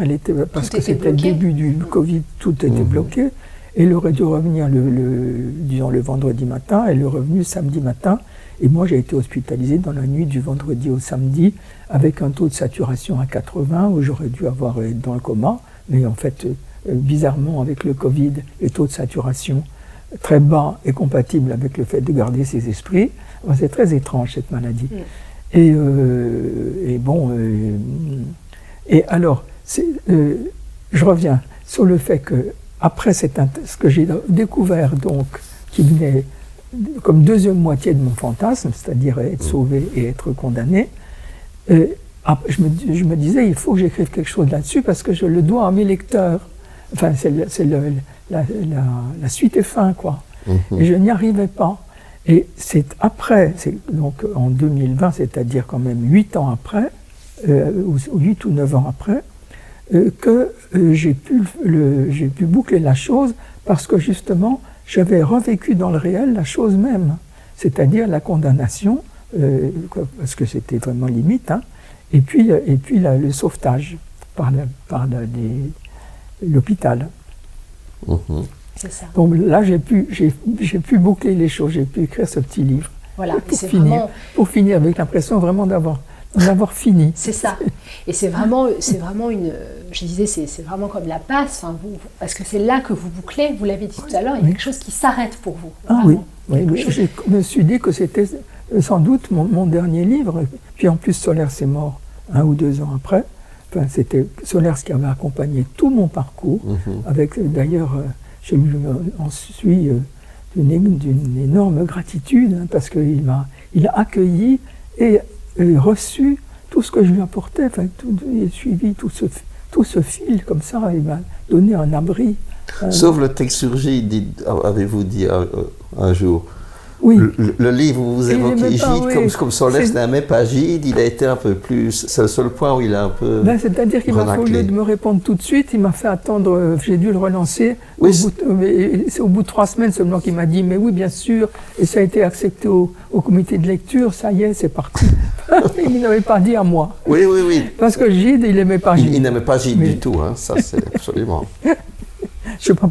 Speaker 2: parce que c'était le début du Covid, tout était bloqué. Elle aurait dû revenir le vendredi matin, elle est revenue samedi matin, et moi j'ai été hospitalisé dans la nuit du vendredi au samedi, avec un taux de saturation à 80, où j'aurais dû être dans le coma, mais en fait, bizarrement, avec le Covid, le taux de saturation très bas est compatible avec le fait de garder ses esprits. Enfin, c'est très étrange cette maladie. Et bon... Et alors, je reviens sur le fait que, après ce que j'ai découvert, donc, qui venait comme deuxième moitié de mon fantasme, c'est-à-dire être sauvé et être condamné, je me disais, il faut que j'écrive quelque chose là-dessus parce que je le dois à mes lecteurs. Enfin, c'est la suite et fin, quoi. Et je n'y arrivais pas. Et c'est après, donc en 2020, c'est-à-dire quand même 8 ans après, 8 ou 9 ans après, que j'ai pu boucler la chose parce que justement, j'avais revécu dans le réel la chose même, c'est-à-dire la condamnation, parce que c'était vraiment limite, hein, et puis le sauvetage par l'hôpital. C'est ça. Donc là, j'ai pu boucler les choses, j'ai pu écrire ce petit livre.
Speaker 1: Voilà,
Speaker 2: pour finir avec l'impression vraiment d'avoir fini.
Speaker 1: C'est ça. Et c'est vraiment une... Je disais, c'est vraiment comme la passe, parce que c'est là que vous bouclez, vous l'avez dit tout à l'heure, il y a quelque chose qui s'arrête pour vous.
Speaker 2: Ah oui, je me suis dit que c'était sans doute mon dernier livre. Puis en plus, Solers est mort 1 ou 2 ans après. Enfin, c'était Solers qui avait accompagné tout mon parcours, avec d'ailleurs, je en suis d'une énorme gratitude, hein, parce qu'il a accueilli et reçu tout ce que je lui apportais, enfin, il a suivi tout ce fil comme ça, il m'a donné un abri.
Speaker 3: Sauf le texte sur Gide, avez-vous dit un jour.
Speaker 2: Oui.
Speaker 3: Le livre où vous évoquez Gide, comme Solers n'aimait pas Gide, il a été un peu plus... C'est le seul point où il a un peu
Speaker 2: c'est-à-dire qu'il m'a fait, au lieu de me répondre tout de suite, il m'a fait attendre, j'ai dû le relancer. Oui, c'est au bout de 3 semaines seulement qu'il m'a dit, mais oui, bien sûr, et ça a été accepté au comité de lecture, ça y est, c'est parti. Il n'avait pas dit à moi.
Speaker 3: Oui.
Speaker 2: Parce que Gide, il n'aimait pas Gide.
Speaker 3: Il n'aimait pas Gide du tout, hein, ça c'est absolument...
Speaker 2: Je ne sais pas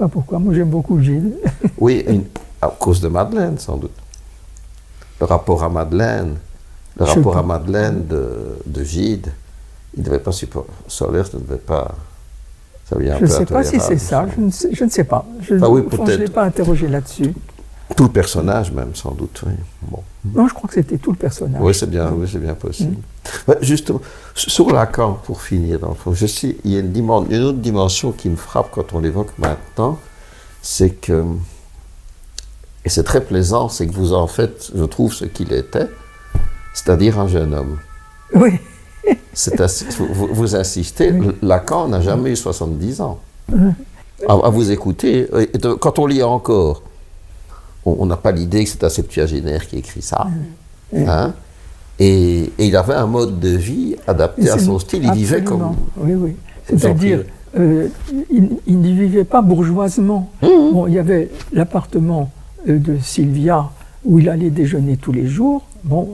Speaker 2: pourquoi. Moi j'aime beaucoup Gide.
Speaker 3: Oui, à cause de Madeleine, sans doute. Le rapport à Madeleine de Gide, il ne devait pas supporter. Solers ne devait pas. Ça vient un peu
Speaker 2: je ne sais pas si c'est ça, je ne sais pas. Je ne l'ai pas interrogé là-dessus.
Speaker 3: Tout le personnage, même, sans doute. Oui. Bon.
Speaker 2: Non, je crois que c'était tout le personnage.
Speaker 3: Oui, c'est bien possible. Justement, sur Lacan, pour finir, dans le fond, il y a une autre dimension qui me frappe quand on l'évoque maintenant, c'est que. Et c'est très plaisant, c'est que vous en faites, je trouve, ce qu'il était, c'est-à-dire un jeune homme.
Speaker 2: Oui.
Speaker 3: Vous insistez, Lacan n'a jamais eu 70 ans. À vous écouter, et quand on lit encore, on n'a pas l'idée que c'est un septuagénaire qui écrit ça. Hein? Et il avait un mode de vie adapté à son style, il vivait comme...
Speaker 2: Oui. C'est-à-dire, il ne vivait pas bourgeoisement. Bon, il y avait l'appartement de Sylvia, où il allait déjeuner tous les jours,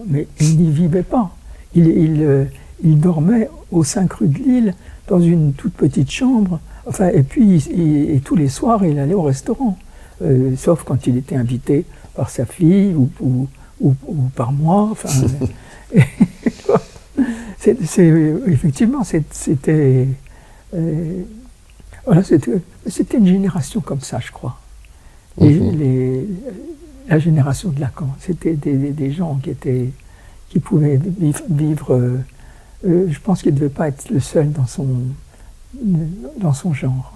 Speaker 2: mais il n'y vivait pas. Il dormait aux 5 rues de Lille, dans une toute petite chambre, enfin, et puis tous les soirs, il allait au restaurant, sauf quand il était invité par sa fille ou par moi. Enfin, effectivement, c'était une génération comme ça, je crois. La génération de Lacan, c'était des gens qui pouvaient vivre. Je pense qu'il ne devait pas être le seul dans dans son genre.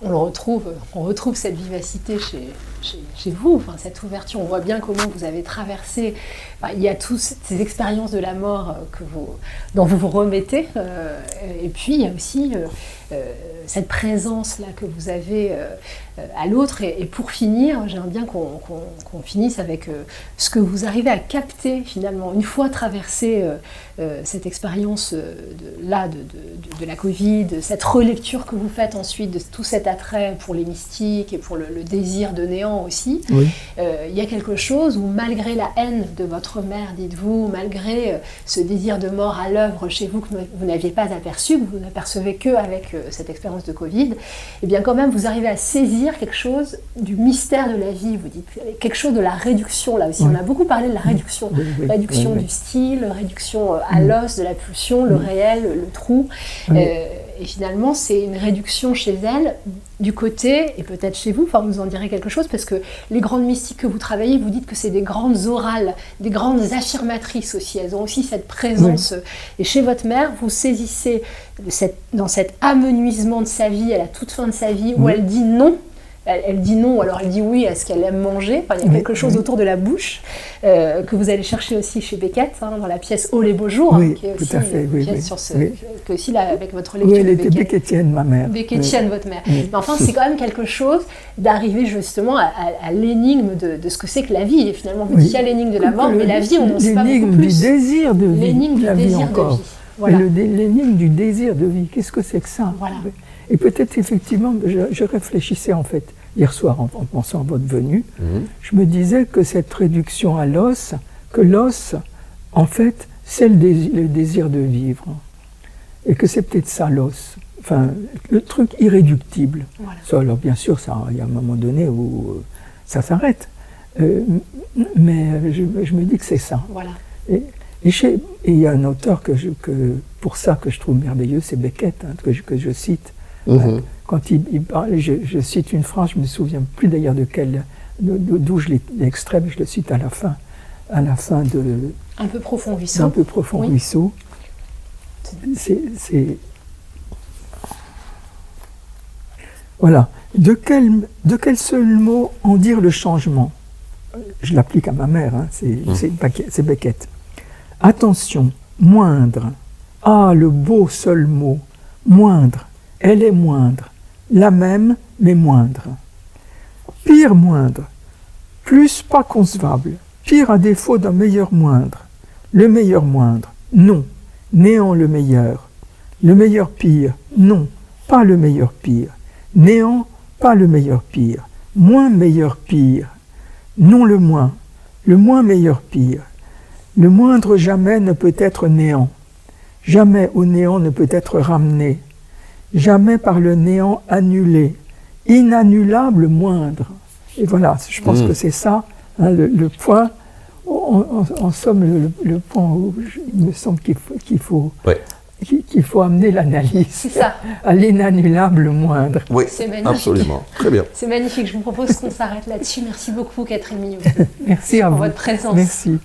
Speaker 1: On retrouve cette vivacité chez vous, enfin, cette ouverture. On voit bien comment vous avez traversé. Enfin, il y a toutes ces expériences de la mort dont vous vous remettez. Et puis, il y a aussi cette présence-là que vous avez à l'autre. Et pour finir, j'aimerais bien qu'on finisse avec ce que vous arrivez à capter, finalement, une fois traversé cette expérience de la Covid, cette relecture que vous faites ensuite de tout cet attrait pour les mystiques et pour le désir de néant aussi.
Speaker 2: Oui.
Speaker 1: Il y a quelque chose où, malgré la haine de votre mère, dites-vous, malgré ce désir de mort à l'œuvre chez vous que vous n'aviez pas aperçu, que vous n'apercevez qu'avec cette expérience de Covid, et bien quand même vous arrivez à saisir quelque chose du mystère de la vie, vous dites, quelque chose de la réduction là aussi. Oui. On a beaucoup parlé de la réduction, réduction du style, réduction à l'os, de la pulsion, le réel, le trou. Et finalement, c'est une réduction chez elle, du côté, et peut-être chez vous, enfin, vous nous en direz quelque chose, parce que les grandes mystiques que vous travaillez, vous dites que c'est des grandes orales, des grandes affirmatrices aussi. Elles ont aussi cette présence. Oui. Et chez votre mère, vous saisissez dans cet amenuisement de sa vie, à la toute fin de sa vie, où elle dit non. Elle dit non, ou alors elle dit oui à ce qu'elle aime manger. Enfin, il y a quelque chose autour de la bouche que vous allez chercher aussi chez Beckett, dans la pièce Oh les beaux jours, qui est aussi une pièce sur ce... que aussi là, avec votre lecture
Speaker 2: elle était Beckettienne, ma mère.
Speaker 1: Beckettienne, votre mère. Mais enfin, c'est quand même quelque chose d'arriver justement à l'énigme de ce que c'est que la vie. Et finalement, vous dites qu'il y a l'énigme de la mort, mais la vie, on n'en sait pas beaucoup plus.
Speaker 2: L'énigme du désir de vie.
Speaker 1: L'énigme du désir de vie.
Speaker 2: Voilà. L'énigme du désir de vie, qu'est-ce que c'est que ça?
Speaker 1: Voilà.
Speaker 2: Et peut-être effectivement, je réfléchissais en fait, hier soir en pensant à votre venue, je me disais que cette réduction à l'os, que l'os, en fait, c'est le désir de vivre. Et que c'est peut-être ça l'os, enfin, le truc irréductible. Voilà. Ça, alors bien sûr, il y a un moment donné où ça s'arrête. Mais je me dis que c'est ça.
Speaker 1: Voilà.
Speaker 2: Et il y a un auteur pour ça que je trouve merveilleux, c'est Beckett, que je cite. Quand il parle, je cite une phrase, je ne me souviens plus d'ailleurs d'où je l'ai extrait, mais je le cite à la fin de...
Speaker 1: Un peu profond ruisseau.
Speaker 2: Un peu profond ruisseau. Voilà. De quel seul mot en dire le changement? Je l'applique à ma mère, c'est Beckett. Attention, moindre. Ah, le beau seul mot. Moindre. Elle est moindre. La même, mais moindre. Pire moindre. Plus pas concevable. Pire à défaut d'un meilleur moindre. Le meilleur moindre. Non. Néant le meilleur. Le meilleur pire. Non. Pas le meilleur pire. Néant, pas le meilleur pire. Moins meilleur pire. Non le moins. Le moins meilleur pire. Le moindre jamais ne peut être néant. Jamais au néant ne peut être ramené. Jamais par le néant annulé. Inannulable moindre. Et voilà, je pense que c'est ça, le point, en somme, le point où il me semble qu'il faut amener l'analyse à l'inannulable moindre.
Speaker 3: Oui,
Speaker 1: c'est magnifique.
Speaker 3: Absolument. Très bien.
Speaker 1: C'est magnifique. Je vous propose qu'on s'arrête là-dessus. Merci beaucoup, Catherine Mignot.
Speaker 2: Merci à vous.
Speaker 1: Pour votre présence.
Speaker 2: Merci.